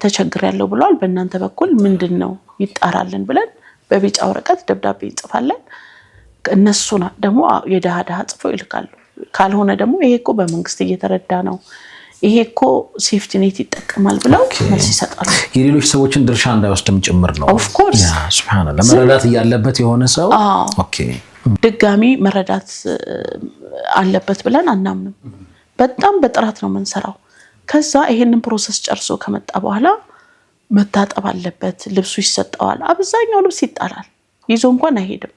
ተቸግር ያለው ብሏል በእናንተ በኩል ምንድነው ይጣራልን ብለን በቢጫ ወረቀት ደብዳቤ ይጽፋለን እነሱና ደግሞ የዳሃ ጽፈው ይልካሉ ካልሆነ ደግሞ ይሄኮ በመንግስት እየተረዳ ነው ይሄኮ ሴፍቲ ኔት ይጠቀማል ብለው መልስ ይሰጣሉ የሌሎች ሰዎችን ድርሻ እንዳይወስድም ጭምር ነው ኦፍ ኮርስ ያ ሱብሃንአላህ መረዳት ያለበት የሆነ ሰው ኦኬ ድጋሚ መረዳት አለበት ብለን አናምንም በጣም በጥራት ነው መንሰራው ከዛ ይሄንን ፕሮሰስ ጨርሶ ከመጣ በኋላ መታጠብ አለበት ልብሱ ይሰጣዋል አብዛኛው ልብስ ይጣላል ይዞ እንኳን አይሄድም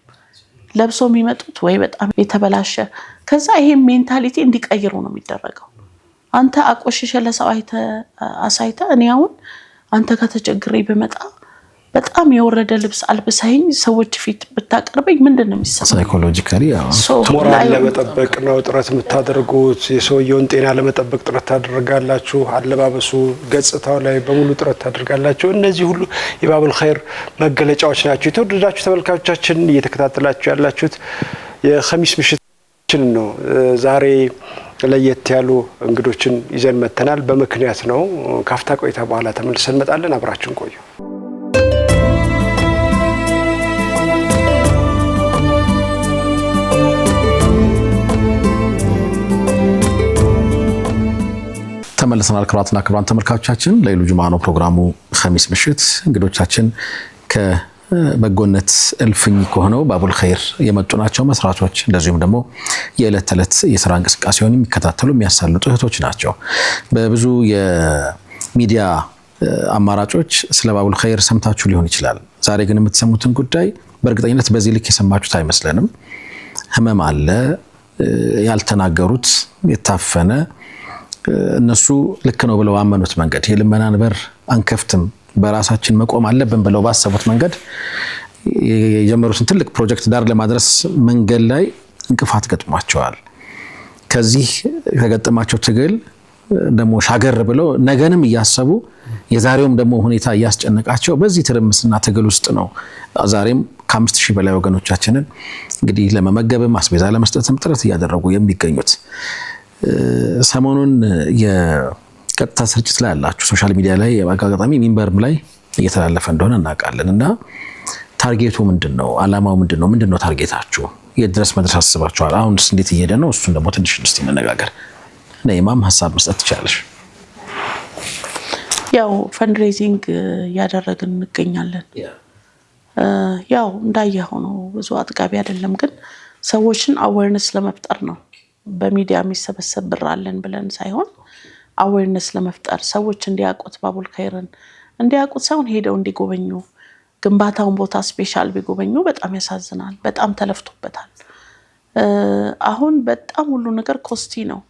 ለብሶ የሚመጡት ወይ በጣም የተበላሸ ከዛ ይሄ ሜንታሊቲ እንዲቀይሩ ነው የሚደረገው አንተ አቆሽሸ ለሰው አሳይተ እኔ አሁን አንተ ከተቸግሬ በመጣ በጣም የወረደ ልብስ አልብሰኝ ሰዎች ፊት በታቀርበኝ ምንድነው የሚሰማው ሳይኮሎጂካሊ ሞራል ለመጠበቅ ነው ጥረት የምታደርጉት የሰውየውን ጤና ለመጠበቅ ጥረት ታደርጋላችሁ አለባበሱ ገጽታው ላይ በሙሉ ጥረት ታደርጋላችሁ እነዚህ ሁሉ የባቡል ኸይር መገለጫዎች ናቸው የተወደዳችሁ ተመልካቾቻችን እየተከታተላችሁ ያላችሁት የኸሚስ ምሽትን ነው ዛሬ ለየት ያሉ እንግዶችን ይዘን መተናል በመክንያት ነው ካፍታ ቆይታ በኋላ ተመልሰን መጣለን አብራችሁን ቆዩ ተመልሰናል ክብራትና ክብራን ተመልካቾቻችን ለይሉ ጁማ ነው ፕሮግራሙ ኸሚስ ምሽት እንግዶቻችን ከበጎነት እልፍኝ ከሆነው ባቡል ኸይር የመጡ ናቸው መስራቾች እንደዚሁም ደግሞ የዕለት ተዕለት የሥራ እንቅስቃሴውን የሚከታተሉ የሚያሳልጡ እህቶች ናቸው በብዙ የሚዲያ አማራጮች ስለ ባቡል ኸይር ሰምታችሁ ሊሆን ይችላል ዛሬ ግን የምትሰሙትን ጉዳይ በእርግጠኝነት በዚህ ልክ የሰማችሁት አይመስልንም ህመም አለ ያልተናገሩት የታፈነ እነሱ ልክ ነው ብለው አመኑት መንገድ የልመናን በር አንከፍትም በራሳችን መቆም አለብን ብለው ባሰቡት መንገድ የጀመሩትን ትልቅ ፕሮጀክት ዳር ለማድረስ መንገድ ላይ እንቅፋት ገጥሟቸዋል ከዚህ ከገጠማቸው ትግል ደግሞ ሻገር ብለው ነገንም ያያሰቡ የዛሬውም ደግሞ ሁኔታ ያስጨነቃቸው በዚህ ትርምስና ትግል ውስጥ ነው ዛሬም ከ5000 በላይ ወገኖቻችንን እንግዲህ ለመመገብም አስቤዛ ለመስጠትም ጥረት ያደረጉ የሚገኙት ሰሞኑን ቀጥታ ስርጭት ላይ አላችሁ ሶሻል ሚዲያ ላይ በአጋጣሚ ሚንበርም ላይ እየተላለፈ እንደሆነ እናውቃለን። እና ታርጌቱ ምንድነው? አላማው ምንድነው? ምንድነው ታርጌታችሁ? የድረስ መድረስ አስባችኋል? አሁንስ እንዴት እየሄደ ነው? እሱን ደግሞ ትንሽ እስቲ እንነጋገር። ነይማም ሀሳብ መስጠት ትችላለሽ። ያው ፈንድሬዚንግ ያደረግን እንገኛለን። ያው እንዳየኸው ነው፣ ብዙ አጥጋቢ አይደለም፣ ግን ሰዎችን አዌርነስ ለመፍጠር ነው። በሚዲያ የሚሰበሰብ ብር አለን ብለን ሳይሆን አዌርነስ ለመፍጠር ሰዎች እንዲያውቁት ባቡል ኸይርን እንዲያውቁት ሳይሆን ሄደው እንዲጎበኙ ግንባታውን ቦታ ስፔሻል ቢጎበኙ በጣም ያሳዝናል። በጣም ተለፍቶበታል። አሁን በጣም ሁሉ ነገር ኮስቲ ነው።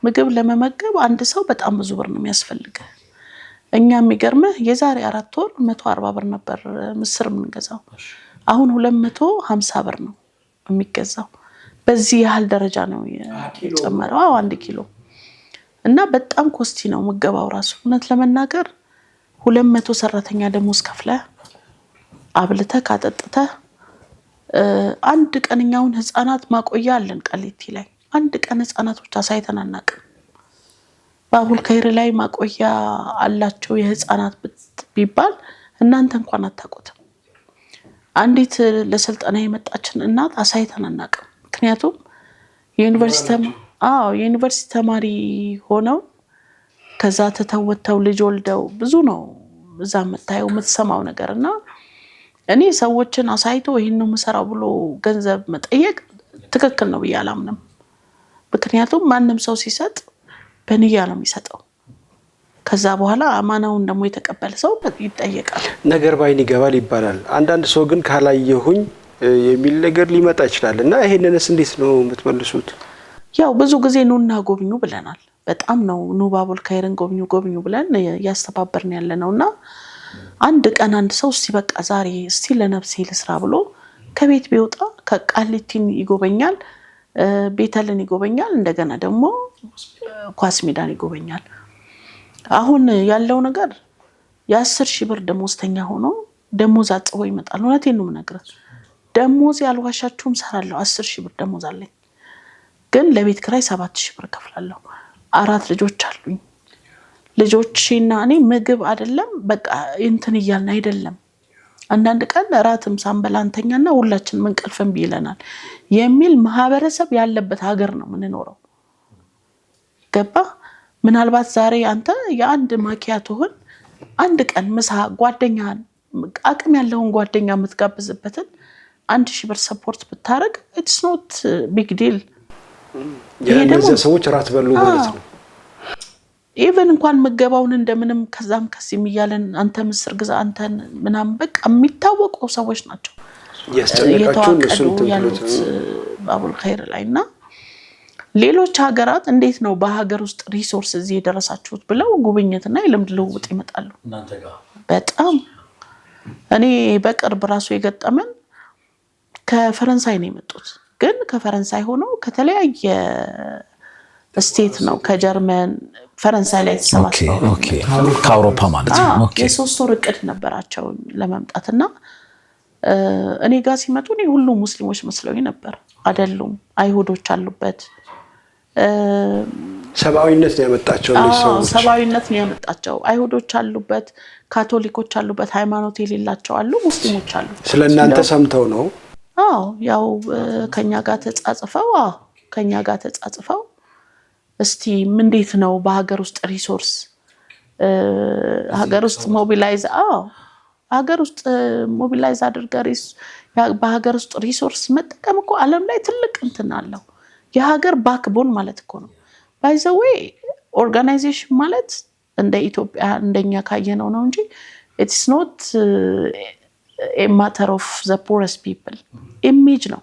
ምግብ ለመመገብ አንድ ሰው በጣም ብዙ ብር ነው የሚያስፈልገው። እኛ የሚገርምህ የዛሬ 4 ወር 140 ብር ነበር ምስር የምንገዛው። አሁን 250 ብር ነው የሚገዛው። በዚህ ያህል ደረጃ ነው የጨመረው 1 ኪሎ እና በጣም ኮስቲ ነው ምገባው ራሱ። እውነት ለመናገር 200 ሰራተኛ ደሞዝ ከፍለህ አብልተህ ካጠጥተህ አንድ ቀንኛውን ህፃናት ማቆያ አለን ቃሊቲ ላይ አንድ ቀን ህፃናቶች አሳይተን አናውቅም። ባቡል ኸይር ላይ ማቆያ አላቸው የህፃናት ቢባል እናንተ እንኳን አታውቁትም። አንዲት ለስልጠና የመጣችን እናት አሳይተን አናውቅም። ምክንያቱም የዩኒቨርሲቲ ተማሪ ሆነው ከዛ ተተወተው ልጅ ወልደው ብዙ ነው እዛ የምታየው የምትሰማው ነገር እና እኔ ሰዎችን አሳይቶ ይሄን ነው የምሰራው ብሎ ገንዘብ መጠየቅ ትክክል ነው ብዬ አላምንም። ምክንያቱም ማንም ሰው ሲሰጥ በንያ ነው የሚሰጠው። ከዛ በኋላ አማናውን ደግሞ የተቀበለ ሰው ይጠየቃል። ነገር ባይን ይገባል ይባላል። አንዳንድ ሰው ግን ካላየሁኝ የሚል ነገር ሊመጣ ይችላል እና ይሄንንስ እንዴት ነው የምትመልሱት? ያው ብዙ ጊዜ ኑና ጎብኙ ብለናል። በጣም ነው ኑ ባቡል ኸይርን ጎብኙ ብለን ያስተባበርን ያለነውና አንድ ቀን አንድ ሰው እስቲ በቃ ዛሬ እስቲ ለነፍሴ ልስራ ብሎ ከቤት ቢወጣ ከቃሊቲን ይጎበኛል፣ ቤተልን ይጎበኛል፣ እንደገና ደግሞ ኳስ ሜዳን ይጎበኛል። አሁን ያለው ነገር የ10,000 ብር ደሞዝተኛ ሆኖ ደሞዝ አጥቦ ይመጣል። እውነቴን ነው የምነግርህ። ደሞዝ ያልዋሻችሁም ሰራለሁ 10,000 ብር ደሞዝ አለኝ፣ ግን ለቤት ክራይ 7,000 ብር ከፍላለሁ። 4 ልጆች አሉኝ። ልጆችና እኔ ምግብ አይደለም በቃ እንትን እያልን አይደለም። አንዳንድ ቀን ራትም ሳንበላንተኛና ሁላችን መንቀልፈን ቢለናል የሚል ማህበረሰብ ያለበት ሀገር ነው የምንኖረው። ገባ? ምናልባት ዛሬ አንተ የአንድ ማኪያቶህን አንድ ቀን ምሳ ጓደኛን አቅም ያለውን ጓደኛ የምትጋብዝበትን 1,000 ብር ሰፖርት ብታረግ ኢትስ ኖት ቢግ ዲል። የነዚህ ሰዎች ራት በሉ ማለት ነው። ኢቨን እንኳን መገባውን እንደምንም ከዛም ከዚህም እያለን አንተ ምስር ግዛ አንተን ምናምን በቃ የሚታወቁ ሰዎች ናቸው ያስጨነቃችሁ ያሉት ባቡል ኸይር ላይና ሌሎች ሀገራት እንዴት ነው በሀገር ውስጥ ሪሶርስ እዚህ የደረሳችሁት ብለው ጉብኝትና የልምድ ልውውጥ ይመጣሉ። በጣም እኔ በቅርብ ራሱ የገጠመን ከፈረንሳይ ነው የመጡት። ግን ከፈረንሳይ ሆኖ ከተለያየ ስቴት ነው ከጀርመን ፈረንሳይ ላይ ተሰባስበው ከአውሮፓ ማለት ነው። የ3 ወር እቅድ ነበራቸው ለመምጣትና እኔ ጋር ሲመጡ እኔ ሁሉም ሙስሊሞች መስለውኝ ነበር። አይደሉም፣ አይሁዶች አሉበት። ሰብአዊነት ነው ያመጣቸው ሰዎች። ሰብአዊነት ነው ያመጣቸው። አይሁዶች አሉበት፣ ካቶሊኮች አሉበት፣ ሃይማኖት የሌላቸው አሉ፣ ሙስሊሞች አሉ። ስለእናንተ ሰምተው ነው? ያው ከኛ ጋር ተጻጽፈው እስቲ እንዴት ነው በሀገር ውስጥ ሪሶርስ ሀገር ውስጥ ሞቢላይዝ አድርገሪስ በሀገር ውስጥ ሪሶርስ መጠቀም እኮ ዓለም ላይ ትልቅ እንትን አለው። የሀገር ባክቦን ማለት እኮ ነው። ባይ ዘ ዌይ ኦርጋናይዜሽን ማለት እንደ ኢትዮጵያ እንደኛ ካየነው ነው እንጂ ኢትስ ኖት a matter of the poorest people image ነው።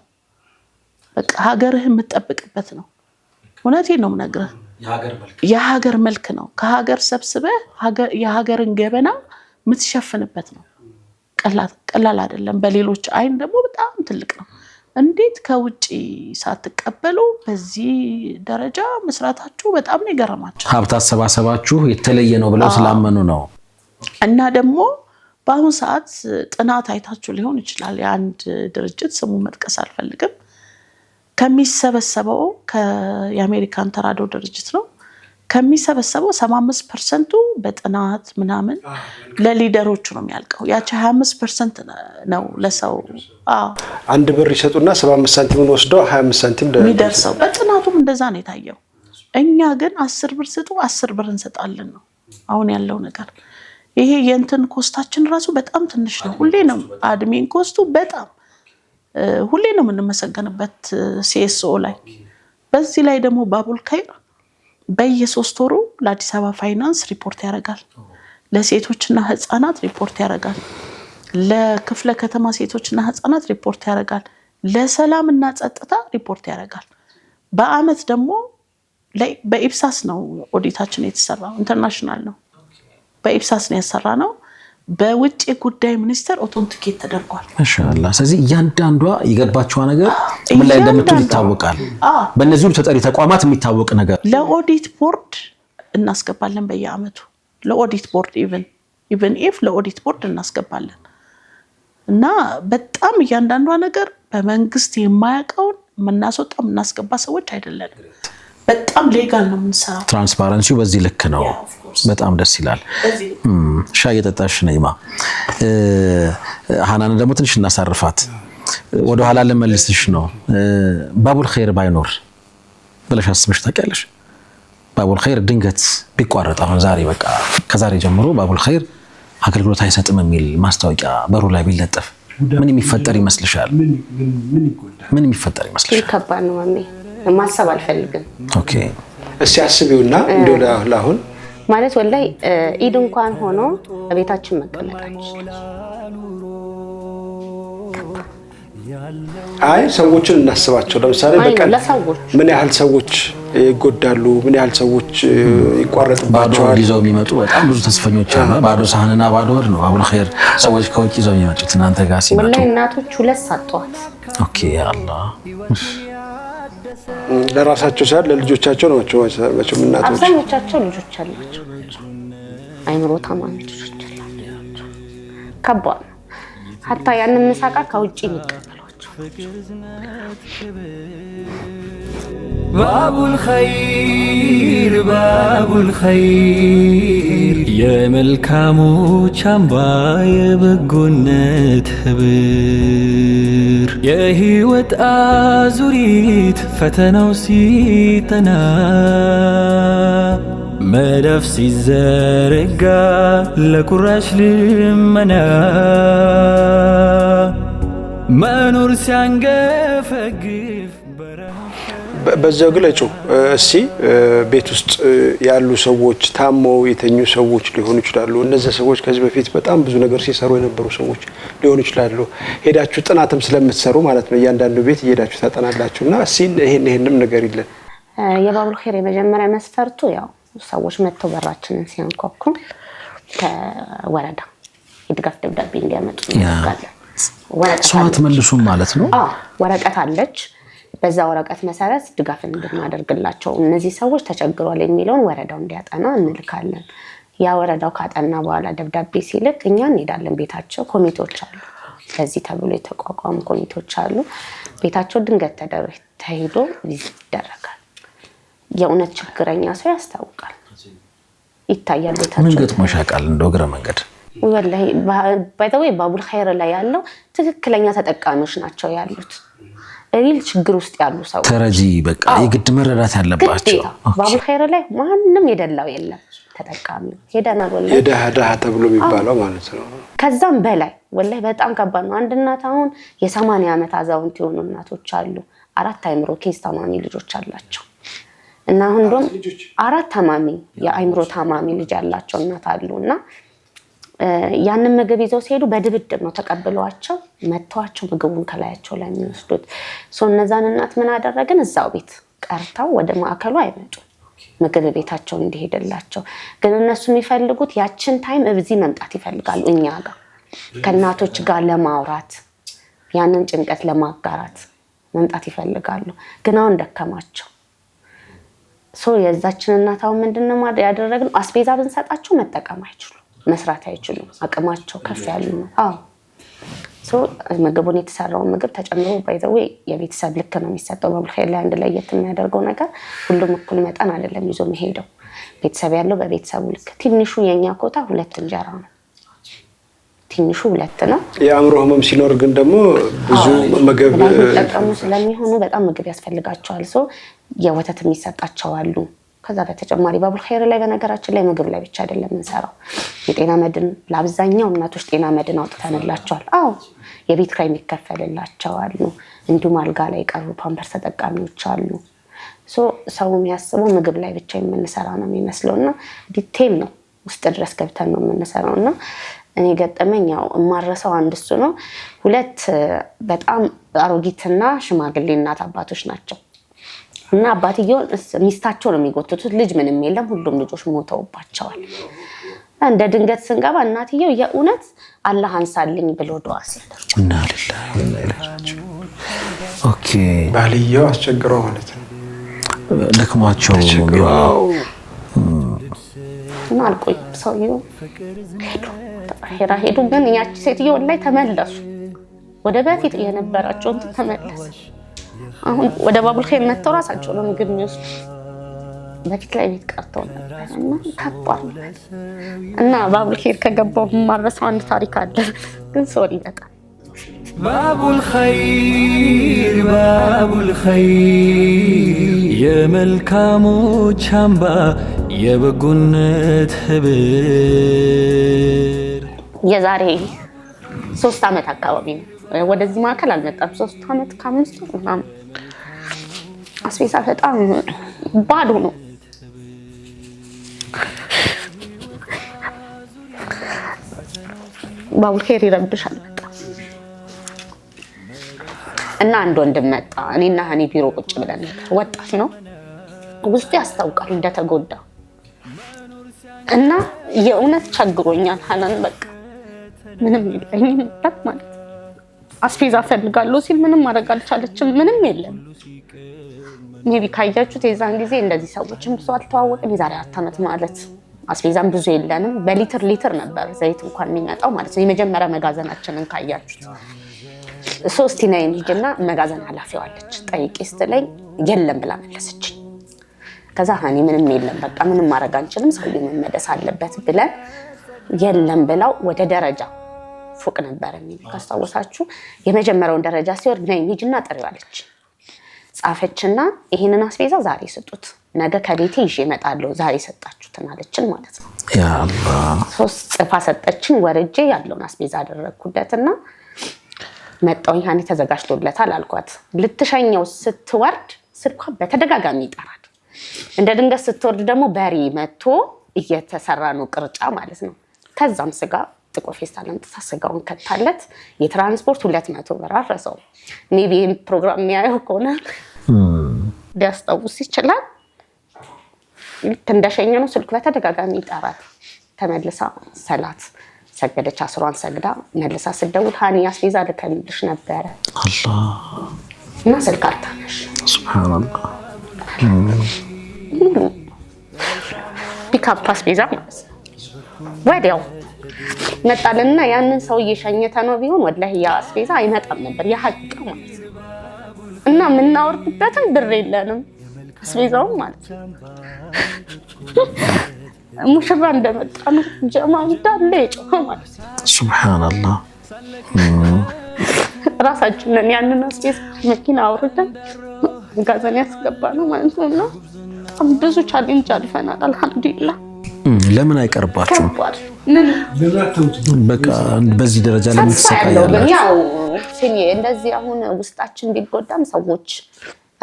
በቃ ሀገርህ የምትጠብቅበት ነው። እውነቴን ነው የምነግርህ። የሀገር መልክ ነው። ከሀገር ሰብስበህ የሀገርን ገበና የምትሸፍንበት ነው። ቀላል አይደለም። በሌሎች አይን ደግሞ በጣም ትልቅ ነው። እንዴት ከውጪ ሳትቀበሉ በዚህ ደረጃ መስራታችሁ በጣም ነው የገረማቸው። ሀብት አሰባሰባችሁ የተለየ ነው ብለው ስላመኑ ነው። እና ደግሞ በአሁኑ ሰዓት ጥናት አይታችሁ ሊሆን ይችላል። የአንድ ድርጅት ስሙ መጥቀስ አልፈልግም ከሚሰበሰበው የአሜሪካን ተራድኦ ድርጅት ነው ከሚሰበሰበው 75% በጥናት ምናምን ለሊደሮቹ ነው የሚያልቀው። ያቺ 25% ነው ለሰው አንድ ብር ይሰጡና 75 ሳንቲምን ወስደው 25 ሳንቲም የሚደርሰው። በጥናቱም እንደዛ ነው የታየው። እኛ ግን 10 ብር ስጡ 10 ብር እንሰጣለን ነው አሁን ያለው ነገር። ይሄ የእንትን ኮስታችን ራሱ በጣም ትንሽ ነው። ሁሌ ነው አድሚን ኮስቱ በጣም ሁሌ ነው የምንመሰገንበት CSO ላይ። በዚህ ላይ ደግሞ ባቡል ኸይር በየ3 ወሩ ለአዲስ አበባ ፋይናንስ ሪፖርት ያደርጋል፣ ለሴቶችና ህፃናት ሪፖርት ያደርጋል፣ ለክፍለ ከተማ ሴቶችና ህፃናት ሪፖርት ያደርጋል፣ ለሰላምና ጸጥታ ሪፖርት ያደርጋል። በአመት ደግሞ በኢፕሳስ ነው ኦዲታችን የተሰራው፣ ኢንተርናሽናል ነው። በኢፕሳስ ነው ያሰራ ነው። በውጭ ጉዳይ ሚኒስቴር ኦቶንቲኬት ተደርጓል። ማሻአላህ። ስለዚህ እያንዳንዷ የገባችው ነገር ምን ላይ እንደምትውል ይታወቃል። በእነዚህ ሁሉ ተጠሪ ተቋማት የሚታወቅ ነገር ለኦዲት ቦርድ እናስገባለን በየአመቱ። ለኦዲት ቦርድ ኢቭን ኢፍ ለኦዲት ቦርድ እናስገባለን እና በጣም እያንዳንዷ ነገር በመንግስት የማያውቀውን የምናስወጣ የምናስገባ ሰዎች አይደለንም። በጣም ሌጋል ነው የምንሰራው። ትራንስፓረንሲው በዚህ ልክ ነው። በጣም ደስ ይላል። ሻይ እየጠጣሽ ነይማ። ሀናን ደግሞ ትንሽ እናሳርፋት። ወደ ኋላ ለመልስሽ ነው። ባቡል ኸይር ባይኖር ብለሽ አስበሽ ታውቂያለሽ? ባቡል ኸይር ድንገት ቢቋረጥ አሁን ዛሬ በቃ ከዛሬ ጀምሮ ባቡል ኸይር አገልግሎት አይሰጥም የሚል ማስታወቂያ በሩ ላይ ቢለጠፍ ምን የሚፈጠር ይመስልሻል? ምን የሚፈጠር ይመስልሻል? ከባድ ነው ማሜ። ማሰብ አልፈልግም። ኦኬ እስቲ አስቢውና እንደው ለአሁን ማለት ወላይ ኢድ እንኳን ሆኖ በቤታችን መቀመጣችን አይ ሰዎችን እናስባቸው። ለምሳሌ በቀን ምን ያህል ሰዎች ይጎዳሉ፣ ምን ያህል ሰዎች ይቋረጥባቸዋል። ይዘው የሚመጡ በጣም ብዙ ተስፈኞች አሉ። ባዶ ሳህንና ባዶ ወር ነው ባቡል ኸይር ሰዎች ከውጭ ይዘው የሚመጡት እናንተ ጋር ሲመጡ ወላይ እናቶች 2 ሰዓት ጠዋት። ኦኬ አላህ ለራሳቸው ሳይሆን ለልጆቻቸው ነው መቼም እናቶች አብዛኞቻቸው ልጆች አላቸው። አይምሮ ታማሚ ልጆች አላቸው። ከባድ ነው። ሀታ ያንን ምሳቃ ከውጭ የሚቀበሏቸው። ባቡል ኸይር ባቡል ኸይር የመልካሞች አምባ የበጎነት ህብር የህይወት አዙሪት ፈተናው ሲጠና መዳፍ ሲዘረጋ ለቁራሽ ልመና መኖር ሲያንገፈግፍ በዛው ግለጩ። እስቲ ቤት ውስጥ ያሉ ሰዎች ታመው የተኙ ሰዎች ሊሆኑ ይችላሉ። እነዚህ ሰዎች ከዚህ በፊት በጣም ብዙ ነገር ሲሰሩ የነበሩ ሰዎች ሊሆኑ ይችላሉ። ሄዳችሁ ጥናትም ስለምትሰሩ ማለት ነው እያንዳንዱ ቤት እየሄዳችሁ ታጠናላችሁና እስቲ ይሄንንም ነገር ይለን። የባቡል ኸይር የመጀመሪያ መስፈርቱ ያው ሰዎች መጥተው በራችንን ሲያንኳኩ ከወረዳ የድጋፍ ደብዳቤ እንዲያመጡ እናደርጋለን። ሰዋት መልሱም ማለት ነው። ወረቀት አለች። በዛ ወረቀት መሰረት ድጋፍ እንድናደርግላቸው እነዚህ ሰዎች ተቸግሯል የሚለውን ወረዳው እንዲያጠና እንልካለን። ያ ወረዳው ካጠና በኋላ ደብዳቤ ሲልክ እኛ እንሄዳለን። ቤታቸው ኮሚቴዎች አሉ፣ ለዚህ ተብሎ የተቋቋሙ ኮሚቴዎች አሉ። ቤታቸው ድንገት ተሄዶ ይደረጋል። የእውነት ችግረኛ ሰው ያስታውቃል፣ ይታያል። ቤታቸው ምን ገጥሞሽ ያውቃል? እንደው እግረ መንገድ ወላሂ ባይተወይ ባቡል ኸይር ላይ ያለው ትክክለኛ ተጠቃሚዎች ናቸው ያሉት። ሪል ችግር ውስጥ ያሉ ሰው ተረጂ በቃ የግድ መረዳት ያለባቸው። ባቡል ኸይር ላይ ማንንም የደላው የለም። ተጠቃሚ ሄደናል። ወላሂ የደሃ ተብሎ የሚባለው ማለት ነው። ከዛም በላይ ወላሂ በጣም ከባድ ነው። አንድ እናት አሁን የ80 ዓመት አዛውንት የሆኑ እናቶች አሉ። 4 አይምሮ ኬዝ ታማሚ ልጆች አላቸው እና አሁን እንደውም 4 ታማሚ የአይምሮ ታማሚ ልጅ ያላቸው እናት አሉና ያንን ምግብ ይዘው ሲሄዱ በድብድብ ነው ተቀብለዋቸው መተዋቸው ምግቡን ከላያቸው ላይ የሚወስዱት። እነዛን እናት ምን አደረግን? እዛው ቤት ቀርተው ወደ ማዕከሉ አይመጡ፣ ምግብ ቤታቸው እንዲሄድላቸው። ግን እነሱ የሚፈልጉት ያችን ታይም እዚህ መምጣት ይፈልጋሉ፣ እኛ ጋር ከእናቶች ጋር ለማውራት ያንን ጭንቀት ለማጋራት መምጣት ይፈልጋሉ። ግን አሁን ደከማቸው። የዛችን እናት አሁን ምንድነው ያደረግነው? አስቤዛ ብንሰጣቸው መጠቀም አይችሉም፣ መስራት አይችሉም። አቅማቸው ከፍ ያሉ ነው። ምግቡን የተሰራውን ምግብ ተጨምሮ ባይዘው የቤተሰብ ልክ ነው የሚሰጠው። ባቡል ኸይር ላይ አንድ ላይ የሚያደርገው ነገር ሁሉም እኩል መጠን አይደለም ይዞ መሄደው። ቤተሰብ ያለው በቤተሰቡ ልክ። ትንሹ የኛ ኮታ 2 እንጀራ ነው። ትንሹ 2 ነው። የአእምሮ ህመም ሲኖር ግን ደግሞ ብዙ ምግብ ተጠቀሙ ስለሚሆኑ በጣም ምግብ ያስፈልጋቸዋል። የወተት የሚሰጣቸው አሉ። ከዛ በተጨማሪ ባቡል ኸይር ላይ በነገራችን ላይ ምግብ ላይ ብቻ አይደለም እንሰራው። የጤና መድን ለአብዛኛው እናቶች ጤና መድን አውጥተንላቸዋል። የቤት ኪራይ የሚከፈልላቸው አሉ። እንዲሁም አልጋ ላይ ቀሩ ፓምፐርስ ተጠቃሚዎች አሉ። ሰው የሚያስበው ምግብ ላይ ብቻ የምንሰራ ነው የሚመስለውና ዲቴል ነው ውስጥ ድረስ ገብተን ነው የምንሰራውና እኔ ገጠመኛው ማረሰው አንድ እሱ ነው። 2 በጣም አሮጊትና ሽማግሌ እናት አባቶች ናቸው እና አባትየው ሚስታቸው ነው የሚጎትቱት። ልጅ ምንም የለም፣ ሁሉም ልጆች ሞተውባቸዋል። እንደ ድንገት ስንገባ እናትየው የእውነት አላህ አንሳልኝ ብሎ ዱዓ ሲያደርጉ እና ለላህ ኦኬ ባልየው አስቸግረው ማለት ነው ደክሟቸው እና አልቆይ ሰውየው ሄዱ። ግን ያቺ ሴትዮ ላይ ተመለሱ፣ ወደ በፊት የነበራቸው ተመለሱ። አሁን ወደ ባቡል ኸይር መተው ራሳቸው ነው ምግብ የሚወስዱ። በፊት ላይ ቤት ቀርተው ነበርና ከባድ እና ባቡል ኸይር ከገባው ማረሰው አንድ ታሪክ አለ። ግን ሶሪ በጣም ባቡል ኸይር የመልካሞች አምባ የበጎነት ህብር። የዛሬ 3 ዓመት አካባቢ ነው ወደዚህ ማዕከል አልመጣም። 3 ዓመት ከ5 ወር ምናምን አስቤዛ በጣም ባዶ ነው። ባቡል ኸይር ይረብሻል በጣም እና አንድ ወንድም መጣ። እኔና ሀኒ ቢሮ ቁጭ ብለን ወጣት ነው ውስጡ ያስታውቃል እንደተጎዳ እና የእውነት ቸግሮኛል ሀናን በቃ ምንም የለኝም ማለት አስቤዛ ፈልጋለሁ ሲል ምንም ማድረግ አልቻለችም። ምንም የለም። ሜቢ ካያችሁት የዛን ጊዜ እንደዚህ ሰዎችም ብዙ አልተዋወቅም። የዛሬ 4 ዓመት ማለት አስቤዛም ብዙ የለንም። በሊትር ነበር ዘይት እንኳን የሚመጣው ማለት ነው። የመጀመሪያ መጋዘናችንን ካያችሁት 3 ነይን ሂጅና መጋዘን ኃላፊዋ አለች ጠይቂ ስትለኝ የለም ብላ መለሰች። ከዛ ሀኒ ምንም የለም በቃ ምንም ማድረግ አንችልም ሰውዬው መመለስ አለበት ብለን የለም ብላው ወደ ደረጃ ፎቅ ነበር ካስታወሳችሁ የመጀመሪያውን ደረጃ ሲወርድ ነይ ሂጅና ጥሪው አለች። ጻፈችና ይሄንን አስቤዛ ዛሬ ስጡት፣ ነገ ከቤቴ ይዤ እመጣለሁ፣ ዛሬ ሰጣችሁትን አለችን ማለት ነው። ያ አላህ 3 ጽፋ ሰጠችን። ወርጄ ያለውን አስቤዛ አደረኩለትና መጣውኝ ሀኒ ተዘጋጅቶለታል አልኳት። ልትሸኘው ስትወርድ ስልኳ በተደጋጋሚ ይጠራል። እንደ ድንገት ስትወርድ ደግሞ በሪ መጥቶ እየተሰራ ነው ቅርጫ ማለት ነው። ከዛም ስጋ ጥቁር ፌስታል አምጥታ ስጋውን ከታለት የትራንስፖርት 200 ብር አረሰው። ሜቢ ፕሮግራም የሚያየው ከሆነ ሊያስታውስ ይችላል። እንደሸኘ ነው ስልክ በተደጋጋሚ ይጠራል። ተመልሳ ሰላት ሰገደች። አስሯን ሰግዳ መልሳ ስደውል ሀኒ አስቤዛ ልከልሽ ነበረ አላህ እና ስልክ አታነሽ። ሱብሃንአላህ ፒካፕ አስቤዛ ማለት ነው። ወዲያው መጣልና ያንን ሰው እየሸኘተ ነው ቢሆን ወላሂ ያ አስቤዛ አይመጣም ነበር። ያ ሀቅ ማለት ነው። እና የምናወርድበትም ብር የለንም አስቤዛው ማለት ነው። ሙሽራ እንደመጣ ነው ጀማ እንዳለ የጮኸው ማለት ነው። ሱብሃንአላህ ራሳችንን ያንን አስቤዛ መኪና አውርደን ጋዘን ያስገባ ነው ማለት ነው። እና ብዙ ቻሌንጅ አልፈናል አልሐምዱሊላህ። ለምን አይቀርባችሁም? በቃ በዚህ ደረጃ ለምን ተሰቃያላችሁ? ያው እንደዚህ አሁን ውስጣችን ቢጎዳም ሰዎች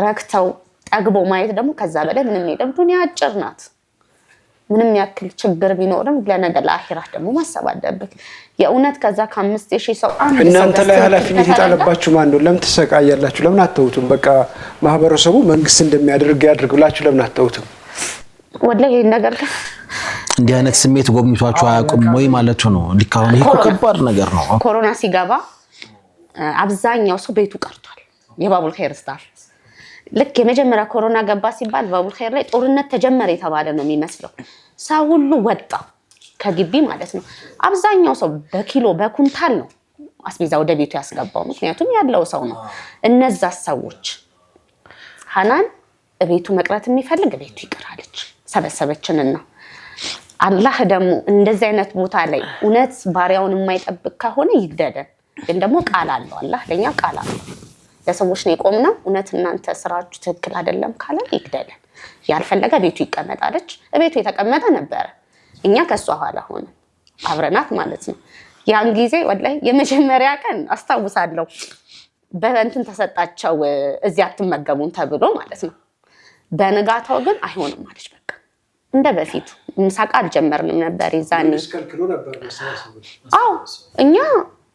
ረክተው ጠግቦ ማየት ደግሞ ከዛ በላይ ምንም የለም። ዱንያ አጭር ናት። ምንም ያክል ችግር ቢኖርም ለነገ ለአኺራ ደግሞ ማሰብ አለበት። የእውነት ከዛ ከ5000 ሰው አንድ ሰው እናንተ ላይ ኃላፊነት የጣለባችሁ ማን ነው? ለምን ተሰቃያላችሁ? ለምን አትተውቱም? በቃ ማህበረሰቡ መንግስት እንደሚያደርግ ያድርግ ብላችሁ ለምን አትተውቱም? ወላሂ ይሄን ነገር እንዲህ አይነት ስሜት ጎብኝቷችሁ አያውቁም ወይ ማለቱ ነው። ሊካውን ይሄ ከባድ ነገር ነው። ኮሮና ሲገባ አብዛኛው ሰው ቤቱ ቀርቷል። የባቡል ኸይር ስታፍ ልክ የመጀመሪያ ኮሮና ገባ ሲባል ባቡል ኸይር ላይ ጦርነት ተጀመረ የተባለ ነው የሚመስለው። ሰው ሁሉ ወጣ ከግቢ ማለት ነው። አብዛኛው ሰው በኪሎ በኩንታል ነው አስቤዛ ወደ ቤቱ ያስገባው ምክንያቱም ያለው ሰው ነው እነዛ ሰዎች ሐናን ቤቱ መቅረት የሚፈልግ ቤቱ ይቀራለች ሰበሰበችንና አላህ ደግሞ እንደዚህ አይነት ቦታ ላይ እውነት ባሪያውን የማይጠብቅ ከሆነ ይግደደን ግን ደግሞ ቃል አለው አላህ ለኛ ቃል አለው ለሰዎች ነው የቆምነው እውነት እናንተ ስራችሁ ትክክል አይደለም ካለ ይግደደን ያልፈለገ ቤቱ ይቀመጣለች ቤቱ የተቀመጠ ነበር እኛ ከሷ ኋላ ሆነ አብረናት ማለት ነው ያን ጊዜ ወላሂ የመጀመሪያ ቀን አስታውሳለሁ በእንትን ተሰጣቸው እዚህ አትመገቡን ተብሎ ማለት ነው በነጋታው ግን አይሆንም ማለት በቃ እንደ በፊቱ ምሳቃ አልጀመርንም ነበር ይዛኔ አዎ እኛ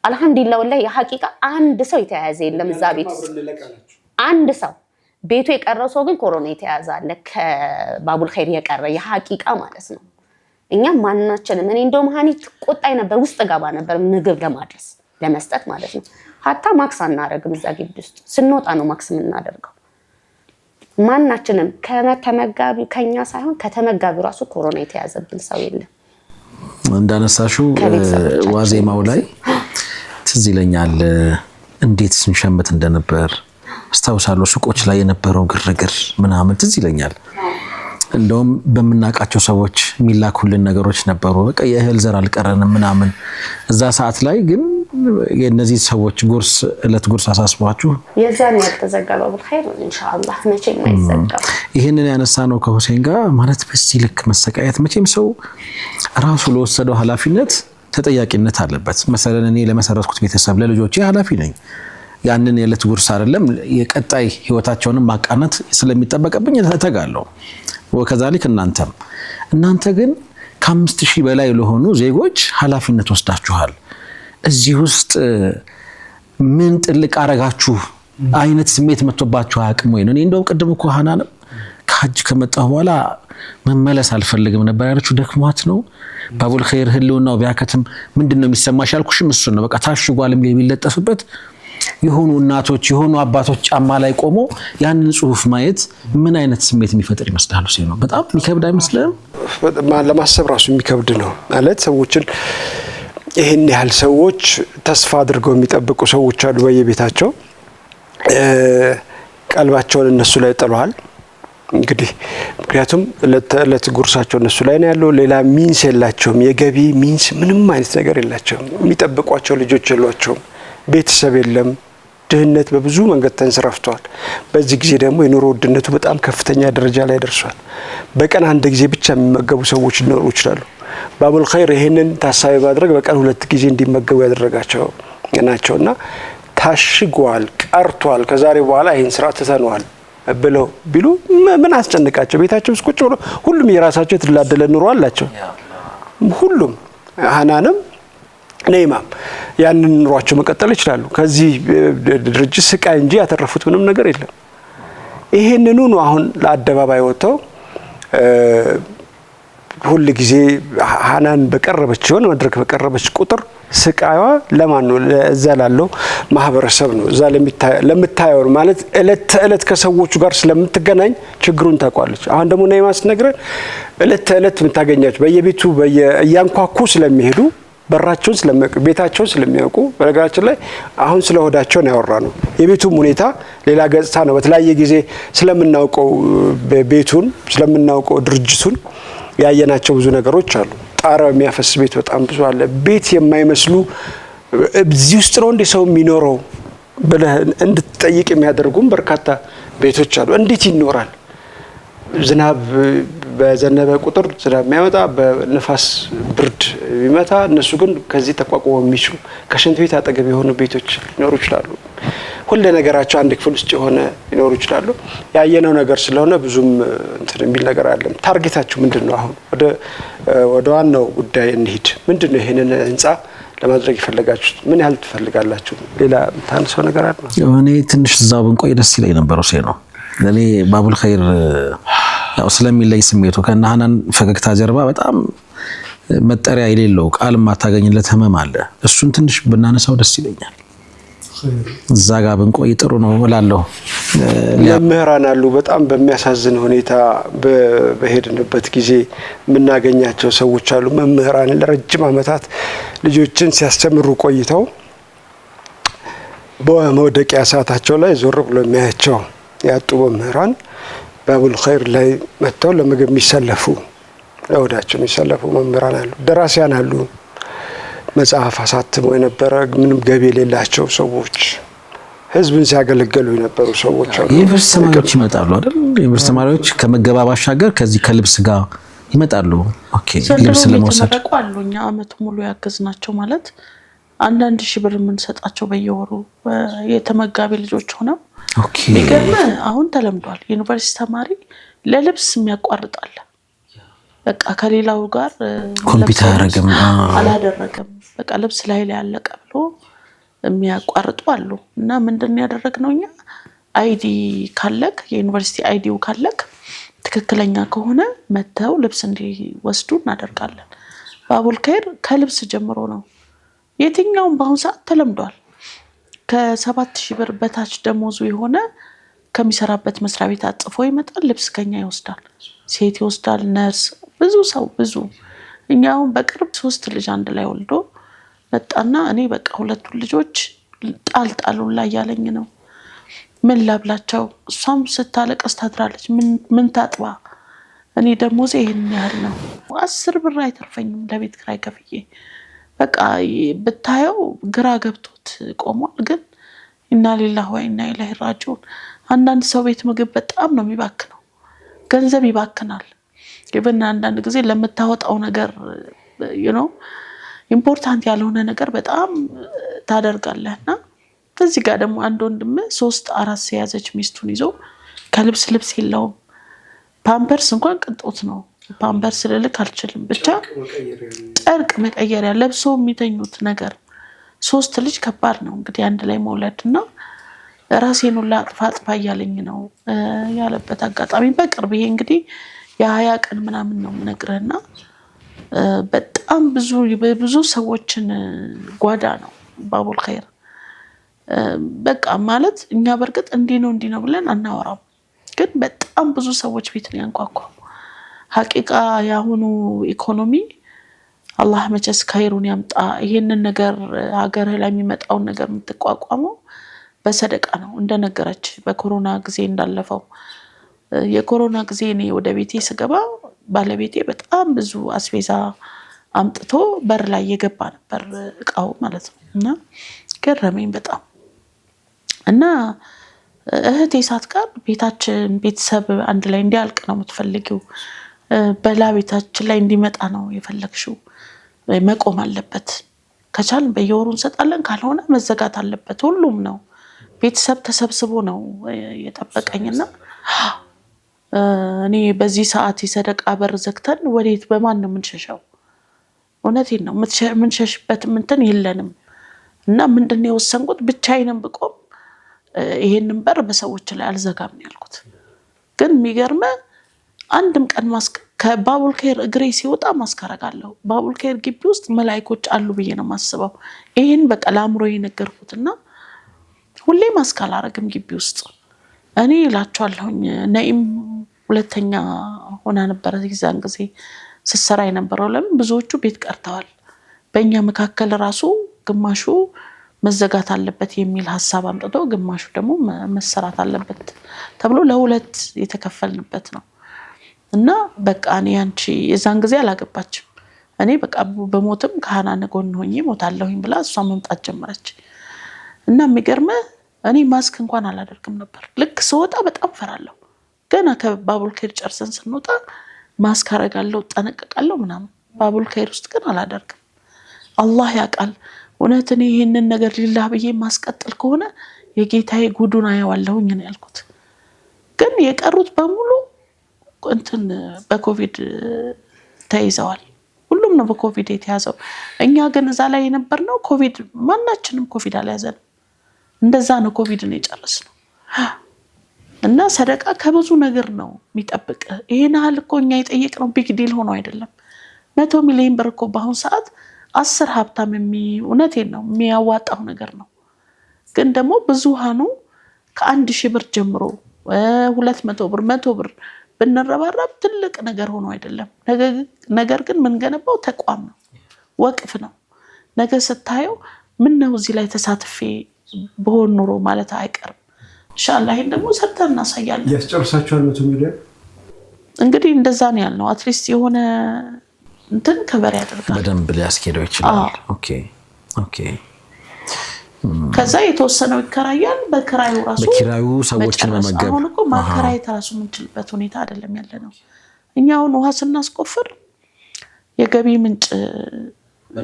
አልহামዱሊላህ ወላሂ የሐቂቃ አንድ ሰው የተያዘ የለም እዛ ቤት አንድ ሰው ቤቱ የቀረው ሰው ግን ኮሮና የተያዘ አለ ከባቡል ኸይር የቀረ የሐቂቃ ማለት ነው እኛ ማንናችንም እኔ እንደው መሃኒት ቆጣይ ነበር ውስጥ ገባ ነበር ምግብ ለማድረስ ለመስጠት ማለት ነው hatta ማክስ አናረግም እዛ ግቢ ውስጥ ስንወጣ ነው ማክስ የምናደርገው ማንናችንም ከተመጋቢው ከኛ ሳይሆን ከተመጋቢው ራሱ ኮሮና የተያዘብን ሰው የለም እንዳነሳሹ ዋዜማው ላይ ትዝ ይለኛል እንዴት ስንሸምት እንደነበር አስታውሳለሁ ሱቆች ላይ የነበረው ግርግር ምናምን ትዝ ይለኛል እንደውም በመናቃቸው ሰዎች ሚላኩልን ነገሮች ነበሩ በቃ የእህል ዘር አልቀረንም ምናምን እዛ ሰዓት ላይ ግን የነዚህ ሰዎች እለት ጉርስ አሳስቧችሁ የዛን ያልተዘጋው በخير ኢንሻአላህ መቼም አይዘጋ ይሄንን ያነሳነው ከሁሴን ጋር ማለት በዚህ ልክ መሰቃየት መቼም ሰው ራሱ ለወሰደው ኃላፊነት ተጠያቂነት አለበት መሰለን እኔ ለመሰረትኩት ቤተሰብ ለልጆቼ ኃላፊ ነኝ ያንን የለት ጉርስ አይደለም የቀጣይ ህይወታቸውን ማቃናት ስለሚጠበቅብኝ ተጋለው ወከዛሊክ እናንተ ግን ከ5000 በላይ ለሆኑ ዜጎች ኃላፊነት ወስዳችኋል እዚህ ውስጥ ምን ጥልቅ አረጋችሁ አይነት ስሜት መጥቶባችሁ አቅም ወይ ነው እኔ እንደው ቀደም እኮ ሐናን ከሐጅ ከመጣሁ በኋላ መመለስ አልፈልግም ነበር ያለችው ደክሟት ነው ባቡል ኸይር ህልውናው ቢያከትም ምንድነው የሚሰማሽ ያልኩሽም እሱ ነው በቃ ታሽጓልም የሚለጠፍበት የሆኑ እናቶች የሆኑ አባቶች ጫማ ላይ ቆሞ ያንን ጽሁፍ ማየት ምን አይነት ስሜት የሚፈጥር ይመስላል ነው በጣም የሚከብድ አይመስልም ለማሰብ ራሱ የሚከብድ ነው ማለት ሰዎችን ይሄን ያህል ሰዎች ተስፋ አድርገው የሚጠብቁ ሰዎች አሉ በየቤታቸው ቀልባቸውን እነሱ ላይ ጥለዋል እንግዲህ ምክንያቱም ለተጉርሳቸው እነሱ ላይ ነው ያለው ሌላ ሚንስ የላቸውም የገቢ ሚንስ ምንም አይነት ነገር የላቸውም የሚጠብቋቸው ልጆች የሏቸውም ቤተሰብ የለም ድህነት በብዙ መንገድ ተንሰራፍቷል በዚህ ጊዜ ደግሞ የኑሮ ውድነቱ በጣም ከፍተኛ ደረጃ ላይ ደርሷል በቀን አንድ ጊዜ ብቻ የሚመገቡ ሰዎች ሊኖሩ ይችላሉ ባቡል ኸይር ይሄንን ታሳቢ ማድረግ በቀን 2 ጊዜ እንዲመገቡ ያደረጋቸው ናቸውና ታሽጓል ቀርቷል ከዛሬ በኋላ ይሄን ስራ ተሰኗል ብለው ቢሉ ምን አስጨንቃቸው ቤታቸው ውስጥ ቁጭ ብሎ ሁሉም የራሳቸው የተላደለ ኑሮ አላቸው ሁሉም ሐናንም ነይማም ያንን ኑሯቸው መቀጠል ይችላሉ ከዚህ ድርጅት ስቃይ እንጂ ያተረፉት ምንም ነገር የለም ይሄንኑ ነው አሁን ለአደባባይ ወጣው ሁሉ ጊዜ ሐናን በቀረበች ይሆን መድረክ በቀረበች ቁጥር ስቃይዋ ለማን ነው ለዛ ላለው ማህበረሰብ ነው እዛ ለምታየው ማለት እለት ከሰዎቹ ጋር ስለምትገናኝ ችግሩን ታቋለች አሁን ደግሞ ነይማስ ነግረን እለት የምታገኛቸው በየቤቱ በየያንኳኩ ስለሚሄዱ በራቸውን ቤታቸውን ስለሚያውቁ በነገራችን ላይ አሁን ስለሆዳቸው ነው ያወራነው የቤቱም ሁኔታ ሌላ ገጽታ ነው በተለያየ ጊዜ ስለምናውቀው ቤቱን ስለምናውቀው ድርጅቱን ያየናቸው ብዙ ነገሮች አሉ ጣራው የሚያፈስ ቤት በጣም ብዙ አለ ቤት የማይመስሉ እዚህ ውስጥ ነው እንደ ሰው የሚኖረው ብለህ እንድትጠይቅ የሚያደርጉም በርካታ ቤቶች አሉ እንዴት ይኖራል ዝናብ በዘነበ ቁጥር ዝናብ የሚያመጣ በነፋስ ብርድ ቢመታ እነሱ ግን ከዚህ ተቋቁሞ የሚችሉ ከሽንት ቤት አጠገብ የሆኑ ቤቶች ሊኖሩ ይችላሉ ሁሉ ነገራቸው አንድ ክፍል ውስጥ የሆነ ሊኖሩ ይችላሉ ያየነው ነገር ስለሆነ ብዙም እንትን የሚል ነገር አይደለም ታርጌታችሁ ምንድነው አሁን ወደ ዋናው ጉዳይ እንሂድ ምንድነው ይሄንን ህንጻ ለማድረግ ይፈልጋችሁ ምን ያህል ትፈልጋላችሁ ሌላ ታንሰው ነገር አለ እኔ ትንሽ እዛው ብንቆይ ደስ ይለኝ ነበር ነው ለኔ ባቡል ኸይር ያው ስለሚለይ ስሜቱ ከነሐናን ፈገግታ ጀርባ በጣም መጠሪያ የሌለው ቃል ማታገኝለት ህመም አለ እሱን ትንሽ ብናነሳው ደስ ይለኛል እዛ ጋር ብንቆይ ጥሩ ነው እላለሁ መምህራን አሉ በጣም በሚያሳዝን ሁኔታ በሄድንበት ጊዜ ምናገኛቸው ሰዎች አሉ መምህራን ለረጅም አመታት ልጆችን ሲያስተምሩ ቆይተው በመውደቂያ ሰዓታቸው ላይ ዞር ብሎ የሚያያቸው ያጡ መምህራን ባቡል ኸይር ላይ መጥተው ለምግብ የሚሰለፉ ለወዳቸው የሚሰለፉ መምህራን አሉ፣ ደራሲያን አሉ። መጽሐፍ አሳትመው የነበረ ምንም ገቢ የሌላቸው ሰዎች ህዝብን ሲያገለግሉ የነበሩ ሰዎች አሉ። የዩኒቨርሲቲ ተማሪዎች ይመጣሉ አይደል? የዩኒቨርሲቲ ተማሪዎች ከመገባ ባሻገር ከዚህ ከልብስ ጋር ይመጣሉ። ኦኬ ልብስ ለመውሰድ አሉ። እኛ አመቱ ሙሉ ያገዝናቸው ማለት አንዳንድ ሺህ ብር የምንሰጣቸው በየወሩ የተመጋቢ ልጆች ሆነው ይገርም። አሁን ተለምዷል። ዩኒቨርሲቲ ተማሪ ለልብስ የሚያቋርጣል። በቃ ከሌላው ጋር ኮምፒውተር አላደረገም። በቃ ልብስ ላይ ያለቀ ብሎ የሚያቋርጡ አሉ። እና ምንድነው ያደረግነው እኛ አይዲ ካለክ የዩኒቨርሲቲ አይዲው ካለክ ትክክለኛ ከሆነ መተው ልብስ እንዲወስዱ እናደርጋለን። ባቡል ኸይር ከልብስ ጀምሮ ነው። የትኛውም በአሁን ሰዓት ተለምዷል። ከ7000 ብር በታች ደሞዙ የሆነ ከሚሰራበት መስሪያ ቤት አጽፎ ይመጣል። ልብስ ከኛ ይወስዳል። ሴት ይወስዳል፣ ነርስ፣ ብዙ ሰው ብዙ። እኛው በቅርብ 3 ልጅ አንድ ላይ ወልዶ መጣና እኔ በቃ 2 ልጆች ጣልጣሉን ላይ ያለኝ ነው። ምን ላብላቸው? እሷም ስታለቀስ ታድራለች። ምን ታጥባ? እኔ ደሞዜ ይሄን ያህል ነው። 10 ብር አይተርፈኝም ለቤት ኪራይ ከፍዬ። በቃ ብታየው ግራ ገብቶት ቆሟል። ግን ኢና ሊላሂ ወኢና ኢለይሂ ራጂዑን። አንዳንድ ሰው ቤት ምግብ በጣም ነው የሚባክነው፣ ገንዘብ ይባክናል። ይበና አንዳንድ ጊዜ ለምታወጣው ነገር ኢምፖርታንት ያልሆነ ነገር በጣም ታደርጋለህና እዚህ ጋር ደግሞ አንድ ወንድም 3-4 የያዘች ሚስቱን ይዞ ከልብስ ልብስ የለውም። ፓምፐርስ እንኳን ቅንጦት ነው። ፓምፐርስ ልልክ አልችልም። ብቻ ጨርቅ መቀየሪያ ለብሶ የሚተኙት ነገር 3 ልጅ ከባድ ነው እንግዲህ አንድ ላይ መውለድና ራሴን ሁላ አጥፋ እያለኝ ነው ያለበት አጋጣሚ በቅርብ። ይሄ እንግዲህ የ20 ቀን ምናምን ነው የምነግርህና በጣም ብዙ ሰዎችን ጓዳ ነው ባቡል ኸይር። በቃ ማለት እኛ በርግጥ እንዲህ ነው ብለን አናወራም፣ ግን በጣም ብዙ ሰዎች ቤት ነው ያንኳኳው። ሐቂቃ ያሁኑ ኢኮኖሚ አላህ መቼስ ኸይሩን ያምጣ። ይሄንን ነገር ሀገር ላይ የሚመጣውን ነገር የምትቋቋመው በሰደቃ ነው። እንደነገረች በኮሮና ጊዜ እንዳለፈው የኮሮና ጊዜ እኔ ወደ ቤቴ ስገባ ባለቤቴ በጣም ብዙ አስቤዛ አምጥቶ በር ላይ የገባ ነበር እቃው ማለት ነው። እና ገረመኝ በጣም። እና እህቴ ሳትቀር ቤታችን ቤተሰብ አንድ ላይ እንዲያልቅ ነው የምትፈልጊው፣ በላ ቤታችን ላይ እንዲመጣ ነው የፈለግሽው፣ መቆም አለበት። ከቻልን በየወሩ እንሰጣለን፣ ካልሆነ መዘጋት አለበት። ሁሉም ነው ቤተሰብ ተሰብስቦ ነው የጠበቀኝና እኔ በዚህ ሰዓት የሰደቃ በር ዘግተን ወዴት በማን ነው የምንሸሸው? እውነቴን ነው የምንሸሽበት እንትን የለንም። እና ምንድነው የወሰንኩት ብቻዬንም ብቆም ይሄንን በር በሰዎች ላይ አልዘጋም ያልኩት። ግን የሚገርመ አንድም ቀን ከባቡል ኸይር እግሬ ሲወጣ ማስካረጋለሁ። ባቡል ኸይር ግቢ ውስጥ መላእክቶች አሉ ብዬ ነው የማስበው። ይሄን በቃ ለአእምሮ የነገርኩትና ሁሌ ማስካል አረግም ግቢ ውስጥ እኔ እላቸዋለሁኝ። ነይም 2ኛ ሆና ነበር የዛን ጊዜ ስትሰራ የነበረው። ለምን ብዙዎቹ ቤት ቀርተዋል። በእኛ መካከል ራሱ ግማሹ መዘጋት አለበት የሚል ሐሳብ አምጥቶ ግማሹ ደግሞ መሰራት አለበት ተብሎ ለሁለት የተከፈልንበት ነው። እና በቃ እኔ አንቺ የዛን ጊዜ አላገባችም። እኔ በቃ በሞትም ከሃናን ጎን ሆኜ ሞታለሁኝ ብላ እሷ መምጣት ጀመረች። እና የሚገርም እኔ ማስክ እንኳን አላደርግም ነበር። ልክ ስወጣ በጣም ፈራለሁ። ገና ከባቡል ኸይር ጨርሰን ስንወጣ ማስክ አረጋለሁ፣ ጠነቀቃለሁ ምናምን። ባቡል ኸይር ውስጥ ግን አላደርግም። አላህ ያውቃል። እውነት እኔ ይሄንን ነገር ሊላህ ብዬ ማስቀጥል ከሆነ የጌታዬ ጉዱን አየዋለሁኝ ነው ያልኩት። ግን የቀሩት በሙሉ እንትን በኮቪድ ተይዘዋል። ሁሉም ነው በኮቪድ የተያዘው። እኛ ግን እዛ ላይ የነበርነው ኮቪድ ማናችንም ኮቪድ አልያዘንም። እንደዛ ነው ኮቪድን የጨረስነው። እና ሰደቃ ከብዙ ነገር ነው የሚጠብቅ። ይሄን ያህል እኮ እኛ የጠየቅነው ቢግ ዲል ሆኖ አይደለም። 100 ሚሊዮን ብር እኮ በአሁን ሰዓት 10 ሀብታም እውነቴን ነው የሚያዋጣው ነገር ነው። ግን ደግሞ ብዙሃኑ ከ1000 ብር ጀምሮ 200 ብር 100 ብር ብንረባረብ ትልቅ ነገር ሆኖ አይደለም። ነገር ግን ምን ገነባው ተቋም ነው፣ ወቅፍ ነው። ነገ ስታየው ምን ነው እዚህ ላይ ተሳትፌ በሆን ኑሮ ማለት አይቀርም ኢንሻአላህ ይሄን ደግሞ ሰርተን እናሳያለን ያስጨርሳችኋል 100 ሚሊዮን እንግዲህ እንደዛ ነው ያልነው አትሊስት የሆነ እንትን ከበር ያደርጋል በደንብ ሊያስኬደው ይችላል ኦኬ ከዛ የተወሰነው ይከራያል በኪራዩ ሰዎችን መመገብ አሁን እኮ ማከራየት ራሱ ምንችልበት ሁኔታ አይደለም ያለነው እኛውን ውሃ ስናስቆፍር የገቢ ምንጭ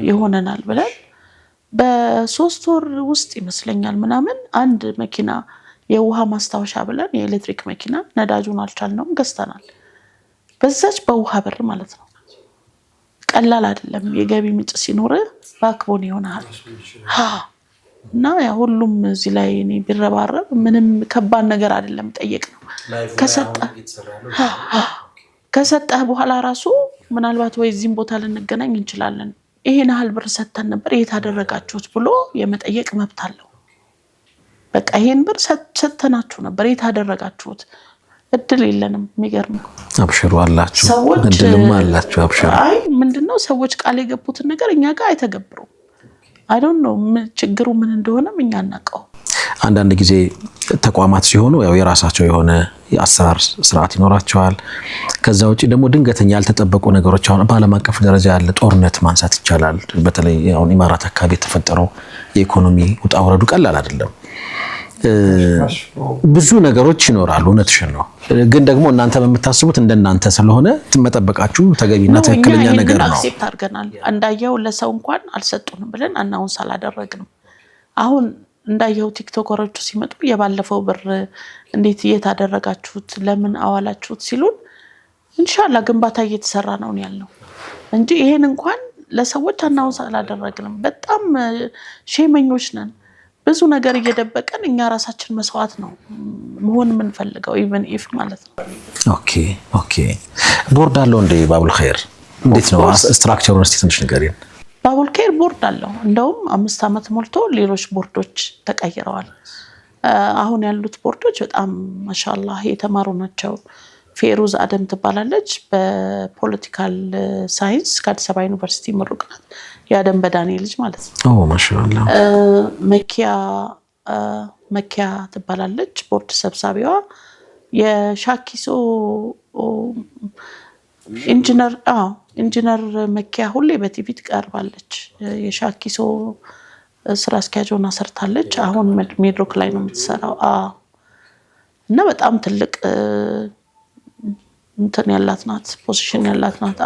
ይሆነናል ብለን በ3 ወር ውስጥ ይመስለኛል ምናምን አንድ መኪና የውሃ ማስታወሻ ብለን የኤሌክትሪክ መኪና ነዳጁን አልቻልነውም ገዝተናል በዛች በውሃ ብር ማለት ነው ቀላል አይደለም የገቢ ምንጭ ሲኖር ባክቦን ይሆናል እና ያ ሁሉም እዚህ ላይ እኔ ቢረባረብ ምንም ከባድ ነገር አይደለም ጠየቅነው ከሰጠህ በኋላ ራሱ ምናልባት ወይ እዚህም ቦታ ልንገናኝ እንችላለን ይሄን ያህል ብር ሰጥተን ነበር የታደረጋችሁት ብሎ የመጠየቅ መብት አለው በቃ ይሄን ብር ሰጥተናችሁ ነበር የታደረጋችሁት እድል የለንም የሚገርም አብሽሩ አላችሁ እድልም አላችሁ አብሽሩ አይ ምንድነው ሰዎች ቃል የገቡትን ነገር እኛ ጋር አይተገብሩም I don't know ችግሩ ምን እንደሆነ እኛ እናቀው አንዳንድ ጊዜ ተቋማት ሲሆኑ ያው የራሳቸው የሆነ የአሰራር ስርዓት ይኖራቸዋል ከዛ ውጪ ደግሞ ድንገተኛ ያልተጠበቁ ነገሮች አሁን በዓለም አቀፍ ደረጃ ያለ ጦርነት ማንሳት ይቻላል በተለይ አሁን ኢማራት አካባቢ የተፈጠረው የኢኮኖሚ ውጣ ውረዱ ቀላል አይደለም ብዙ ነገሮች ይኖራሉ እውነትሽን ነው ግን ደግሞ እናንተ በመታስቡት እንደናንተ ስለሆነ ተመጠበቃችሁ ተገቢና ትክክለኛ ነገር ነው አክሴፕት አድርገናል እንዳየው ለሰው እንኳን አልሰጡንም ብለን አናውንስ አላደረግንም አሁን እንዳየው ቲክቶከሮቹ ሲመጡ የባለፈው ብር እንዴት እየታደረጋችሁት ለምን አዋላችሁት ሲሉን ኢንሻአላህ ግንባታ እየተሰራ ነው ያልነው እንጂ ይሄን እንኳን ለሰዎች አናውንስ አላደረግንም በጣም ሼመኞች ነን ብዙ ነገር እየደበቀን እኛ ራሳችን መስዋዕት ነው መሆን ምን ፈልገው ኢቭን ኢፍ ማለት ነው ኦኬ ቦርድ አለው እንደ ባቡል ኸይር እንዴት ነው ስትራክቸሩን እስቲ ትንሽ ንገሪን ባቡል ኸይር ቦርድ አለው እንደውም 5 አመት ሞልቶ ሌሎች ቦርዶች ተቀይረዋል አሁን ያሉት ቦርዶች በጣም ማሻአላህ የተማሩ ናቸው ፌሩዝ አደም ትባላለች በፖለቲካል ሳይንስ ከአዲስ አበባ ዩኒቨርሲቲ ምሩቃት ያደም በዳኔ ልጅ ማለት ነው ማሻአላህ መኪያ ትባላለች ቦርድ ሰብሳቢዋ የሻኪሶ ኢንጂነር መኪያ ሁሌ በቲቪ ትቀርባለች የሻኪሶ ስራ አስኪያጅ ሆና ሰርታለች አሁን ሜድሮክ ላይ ነው የምትሰራው እና በጣም ትልቅ እንትን ያላት ናት ፖዚሽን ያላት ናት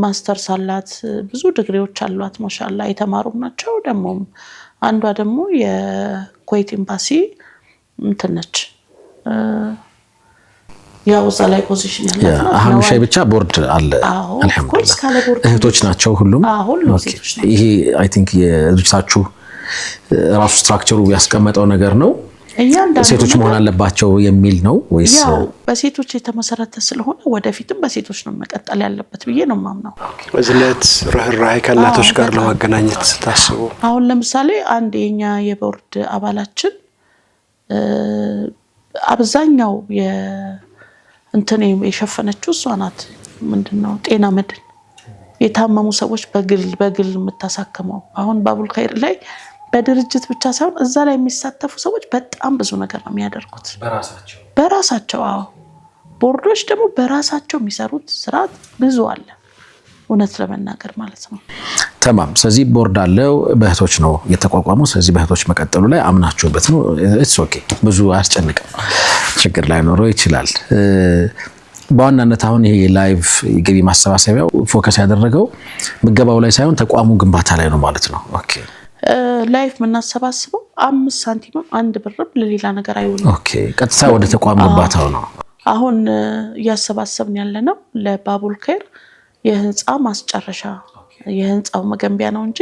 ማስተርስ አላት ብዙ ዲግሪዎች አሏት ማሻአላህ የተማሩም ናቸው ደግሞ አንዷ ደግሞ የኩዌት ኤምባሲ እንትነች ያው እዛ ላይ ፖዚሽን ያላት ናት አሁን ሻይ ብቻ ቦርድ አለ አልহামዱሊላህ እህቶች ናቸው ሁሉም ይሄ አይ ቲንክ የድርጅታችሁ ራሱ ስትራክቸሩ ያስቀመጠው ነገር ነው ሴቶች መሆን አለባቸው የሚል ነው ወይስ ያው በሴቶች የተመሰረተ ስለሆነ ወደፊትም በሴቶች ነው መቀጠል ያለበት ብዬ ነው ማምነው ወዝለት ርህራሄ ከእናቶች ጋር ለማገናኘት ታስቡ አሁን ለምሳሌ አንድ የኛ የቦርድ አባላችን አብዛኛው እንትን የሸፈነችው እሷ ናት ምንድነው ጤና መድን የታመሙ ሰዎች በግል የምታሳክመው አሁን ባቡል ኸይር ላይ በድርጅት ብቻ ሳይሆን እዛ ላይ የሚሳተፉ ሰዎች በጣም ብዙ ነገር ነው የሚያደርጉት በራሳቸው ቦርዶች ደግሞ በራሳቸው የሚሰሩት ስራ ብዙ አለ እውነት ለመናገር ማለት ነው ተማም ስለዚህ ቦርድ አለው በእህቶች ነው የተቋቋመው ስለዚህ በእህቶች መቀጠሉ ላይ አምናችሁበት ነው ኢትስ ኦኬ ብዙ አያስጨንቅም ችግር ላይ ኖሮ ይችላል በዋናነት አሁን ይሄ ላይቭ ገቢ ማሰባሰቢያው ፎከስ ያደረገው ምገባው ላይ ሳይሆን ተቋሙ ግንባታ ላይ ነው ማለት ነው ኦኬ ላይፍ ምናሰባስበው 5 ሳንቲም 1 ብርም ለሌላ ነገር አይውልም ኦኬ ቀጥታ ወደ ተቋም ግንባታው ነው አሁን ያሰባሰብን ያለነው ለባቡል ኸይር የህንጻ ማስጨረሻ የህንጻው መገንቢያ ነው እንጂ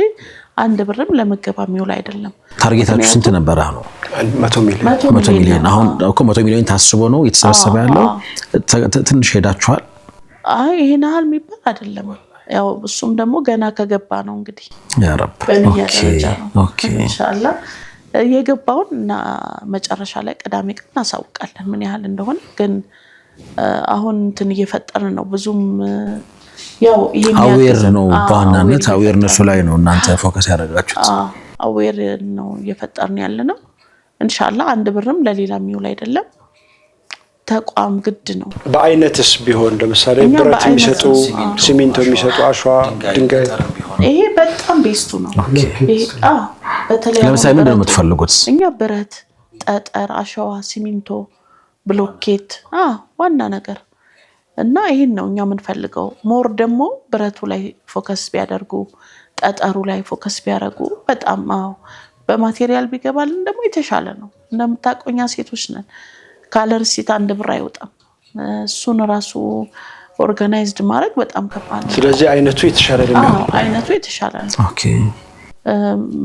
1 ብርም ለምገባ የሚውል አይደለም ታርጌታችሁ ስንት ነበር አሁን 100 ሚሊዮን አሁን እኮ 100 ሚሊዮን ታስቦ ነው የተሰበሰበ ያለው ትንሽ ሄዳችኋል አይ ይሄን ያህል የሚባል አይደለም ያው እሱም ደግሞ ገና ከገባ ነው እንግዲህ ያ ረብ ኦኬ ኢንሻአላህ የገባውና መጨረሻ ላይ ቀዳሚ ቀን እናሳውቃለን ምን ያህል እንደሆነ ግን አሁን እንትን እየፈጠርን ነው ብዙም ያው ይሄን አዌር ነው ባናነት አዌርነሱ ላይ ነው እናንተ ፎከስ ያደረጋችሁት አዌር ነው እየፈጠርን ያለነው ኢንሻአላህ አንድ ብርም ለሌላ የሚውል አይደለም ተቋም ግድ ነው በአይነትስ ቢሆን ለምሳሌ ብረት የሚሰጡ ሲሚንቶ የሚሰጡ አሸዋ ድንጋይ ይሄ በጣም ቤስቱ ነው ይሄ በተለይ ለምሳሌ ምንድነው የምትፈልጉት እኛ ብረት ጠጠር አሸዋ ሲሚንቶ ብሎኬት ዋና ነገር እና ይሄን ነው እኛ የምንፈልገው ሞር ደግሞ ብረቱ ላይ ፎከስ ቢያደርጉ ጠጠሩ ላይ ፎከስ ቢያደርጉ በጣም በማቴሪያል ቢገባልን ደግሞ የተሻለ ነው እንደምታቆኛ ሴቶች ነን ካለርሲት አንድ ብር አይወጣም እሱን ራሱ ኦርጋናይዝድ ማድረግ በጣም ከባድ ነው ስለዚህ አይነቱ የተሻለ ነው አይነቱ የተሻለ ነው ኦኬ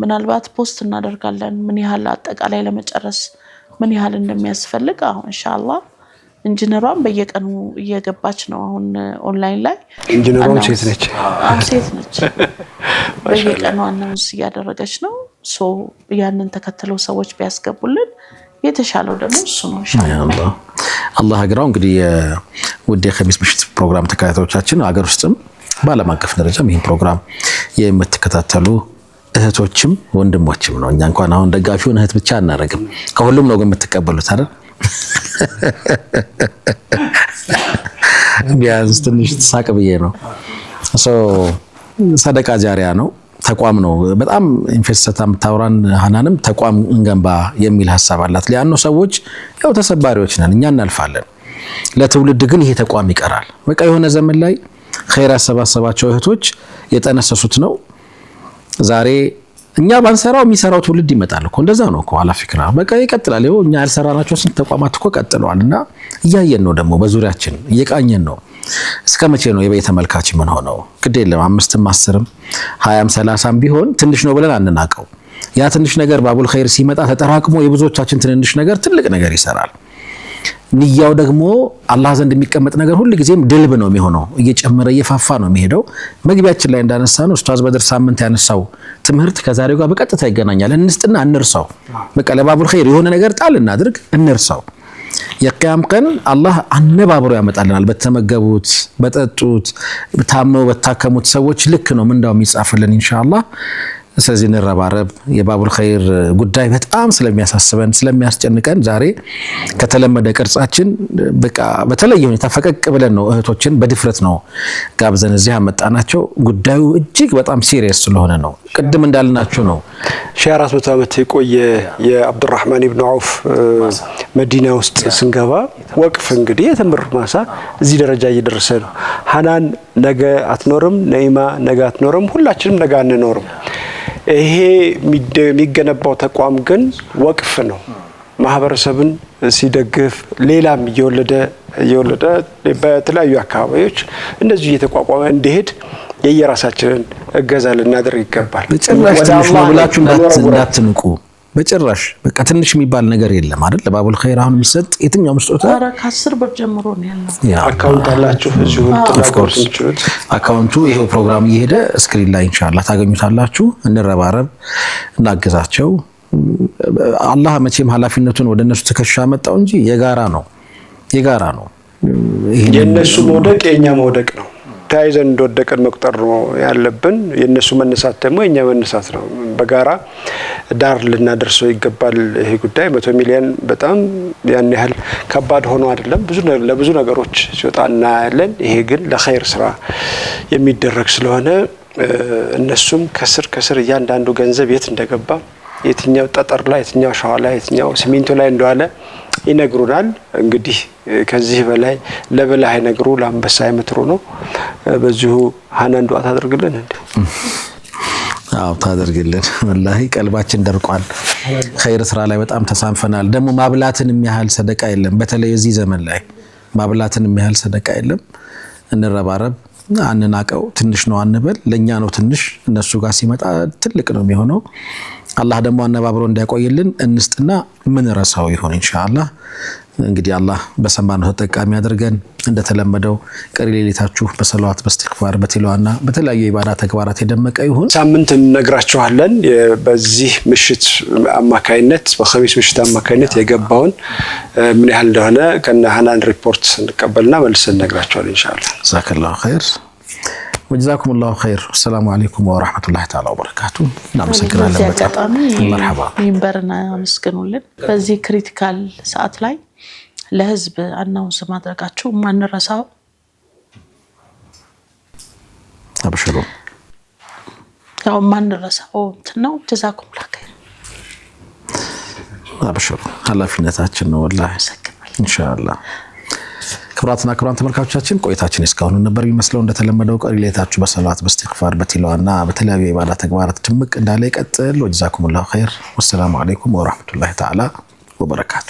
ምናልባት ፖስት እናደርጋለን ምን ያህል አጠቃላይ ለመጨረስ ምን ያህል እንደሚያስፈልግ ኢንሻአላህ ኢንጂነሯን በየቀኑ እየገባች ነው አሁን ኦንላይን ላይ ኢንጂነሯም ሴት ነች በየቀኑ አናውንስ እያደረገች ነው ሶ ያንን ተከትለው ሰዎች ቢያስገቡልን የተሻለው ደግሞ እሱ ነው ኢንሻአላህ አላህ አግራው እንግዲህ ውድ የኸሚስ ምሽት ፕሮግራም ተከታታዮቻችን አገር ውስጥም በዓለም አቀፍ ደረጃም ይሄን ፕሮግራም የምትከታተሉ እህቶችም ወንድሞችም ነው እኛ እንኳን አሁን ደጋፊውን እህት ብቻ እናረግም ከሁሉም ነው የምትቀበሉት አይደል ቢያንስ ትንሽ ተሳቅ ብዬ ነው ሰደቃ ጃሪያ ነው ተቋም ነው በጣም ኢንቨስተታ ምታወራን ሐናንም ተቋም እንገንባ የሚል ሐሳብ አላት ሊያኑ ሰዎች ያው ተሰባሪዎች ነን እኛ እናልፋለን ለትውልድ ግን ይሄ ተቋም ይቀራል በቃ የሆነ ዘመን ላይ ኸይር ያሰባሰባቸው እህቶች የጠነሰሱት ነው ዛሬ እኛ ባንሰራው የሚሰራው ትውልድ ይመጣል እኮ እንደዛ ነው እኮ አላፊክራ በቃ ይቀጥላል ይኸው እኛ ያልሰራናቸው ስንት ተቋማት እኮ ቀጥለዋልና እያየን ነው ደግሞ በዙሪያችን እየቃኘን ነው እስከመቼ ነው የቤተ መልካች ምን ሆነው ግድ የለም 5ም 10ም 20ም 30ም ቢሆን ትንሽ ነው ብለን አንናቀው ያ ትንሽ ነገር ባቡል ኸይር ሲመጣ ተጠራቅሞ የብዙዎቻችን ትንንሽ ነገር ትልቅ ነገር ይሰራል ንያው ደግሞ አላህ ዘንድ የሚቀመጥ ነገር ሁሉ ጊዜም ድልብ ነው የሚሆነው እየጨመረ እየፋፋ ነው የሚሄደው መግቢያችን ላይ እንዳነሳነው ኡስታዝ በድር ሳምንት ያነሳው ትምህርት ከዛሬው ጋር በቀጥታ ይገናኛል እንስጥና እንርሳው በቃ ለባቡል ኸይር የሆነ ነገር ጣል እናድርግ እንርሳው የቂያም ቀን አላህ አነባብሮ ያመጣልናል በተመገቡት በጠጡት ታመው በታከሙት ሰዎች ልክ ነው ምንዳው የሚጻፍልን ኢንሻአላህ ስለዚህ እንረባረብ የባቡል ኸይር ጉዳይ በጣም ስለሚያሳስበን ስለሚያስጨንቀን ዛሬ ከተለመደ ቅርጻችን በቃ በተለየ ሁኔታ ፈቀቅ ብለን ነው እህቶችን በድፍረት ነው ጋብዘን እዚህ አመጣናቸው ጉዳዩ እጅግ በጣም ሲሪየስ ስለሆነ ነው ቅድም እንዳልናችሁ ነው 1400 ዓመት የቆየ የአብዱራህማን ኢብኑ ዐውፍ መዲና ውስጥ ስንገባ ወቅፍ እንግዲህ የተምር ማሳ እዚህ ደረጃ እየደረሰ ነው ሐናን ነገ አትኖርም ነይማ ነገ አትኖርም ሁላችንም ነገ አንኖርም ይሄ የሚገነባው ተቋም ግን ወቅፍ ነው ማህበረሰብን ሲደግፍ ሌላም እየወለደ በተለያዩ አካባቢዎች እንደዚህ እየተቋቋመ እንዲሄድ የየራሳችንን እገዛ ልናደርግ ይገባል በጭራሽ ትንሽ ነው ብላችሁ እንዳትንቁ በጭራሽ በቃ ትንሽ የሚባል ነገር የለም አይደል ለባቡል ኸይር አሁን የሚሰጥ የትኛው መስጠት ከ10 ብር ጀምሮ ነው ያለው አካውንት አላችሁ እዚሁ ተናገሩት አካውንቱ ይሄው ፕሮግራም እየሄደ ስክሪን ላይ ኢንሻአላህ ታገኙታላችሁ እንረባረብ እናገዛቸው አላህ መቼም ኃላፊነቱን ወደ እነሱ ተከሻ መጣው እንጂ የጋራ ነው የነሱ መውደቅ የኛ መውደቅ ነው ታይዘን እንደወደቀን መቁጠር ነው ያለብን የነሱ መነሳት ደግሞ የኛ መነሳት ነው በጋራ ዳር ልናደርሰው ይገባል ይሄ ጉዳይ 100 ሚሊዮን በጣም ያን ያህል ከባድ ሆኖ አይደለም ለብዙ ነገሮች ሲወጣና ያለን ይሄ ግን ለኸይር ስራ የሚደረግ ስለሆነ እነሱም ከስር እያንዳንዱ ገንዘብ የት እንደገባ የትኛው ጠጠር ላይ የትኛው ሻዋ ላይ የትኛው ሲሚንቶ ላይ እንደዋለ ይነግሩናል እንግዲህ ከዚህ በላይ ለበላይ ነግሩ ለአንበሳ ይመትሩ ነው በዚሁ ሐናን ዱዓ ታደርግልን እንዴ ታደርግልን ወላሂ ቀልባችን ደርቋል ኸይር ስራ ላይ በጣም ተሳንፈናል ደግሞ ማብላትን የሚያህል ሰደቃ የለም በተለይ እዚህ ዘመን ላይ ማብላትን የሚያህል ሰደቃ የለም እንረባረብ አንናቀው ትንሽ ነው አንበል ለኛ ነው ትንሽ እነሱ ጋር ሲመጣ ትልቅ ነው የሚሆነው አላህ ደግሞ አነባብሮ እንዲያቆይልን እንስጥና ምን ረሳው ይሆን ኢንሻአላህ እንግዲህ አላህ በሰማነው ተጠቃሚ ያድርገን እንደተለመደው ቀሪ ሌሊታችሁ በሰላዋት በእስትግፋር በቲላዋና በተለያዩ ኢባዳ ተግባራት የደመቀ ይሁን ሳምንት እንነግራችኋለን በዚህ ምሽት አማካይነት በኸሚስ ምሽት አማካይነት የገባውን ምን ያህል እንደሆነ ከነ ሐናን ሪፖርት እንቀበልና መልሰን እንነግራችኋለን ኢንሻአላህ ጀዛከላሁ ኸይር ወጀዛኩሙላሁ ኸይር። ሰላም አለይኩም ወራህመቱላሂ ተዓላ ወበረካቱ። እናመሰግናለን በጣም መርሐባ። ሚንበርና አመስግኑልን። በዚህ ክሪቲካል ሰዓት ላይ ለህዝብ አናውንስ ማድረጋችሁ ማንረሳው አብሽሩ ያው ማንረሳው ነው። ጀዛኩሙላሁ ኸይር። አብሽሩ ኃላፊነታችን ነው ወላሂ ኢንሻአላህ። ክብራትና ክብራን ተመልካቾቻችን ቆይታችን እስካሁን ነበር የሚመስለው። እንደተለመደው ቀሪ ሌታችሁ በሰላት በእስትግፋር በቲላዋና በተለያዩ የኢባዳ ተግባራት ድምቅ እንዳለ ይቀጥል። ወጀዛኩሙላሁ ኸይር። ወሰላሙ አለይኩም ወራህመቱላሂ ተዓላ ወበረካቱ።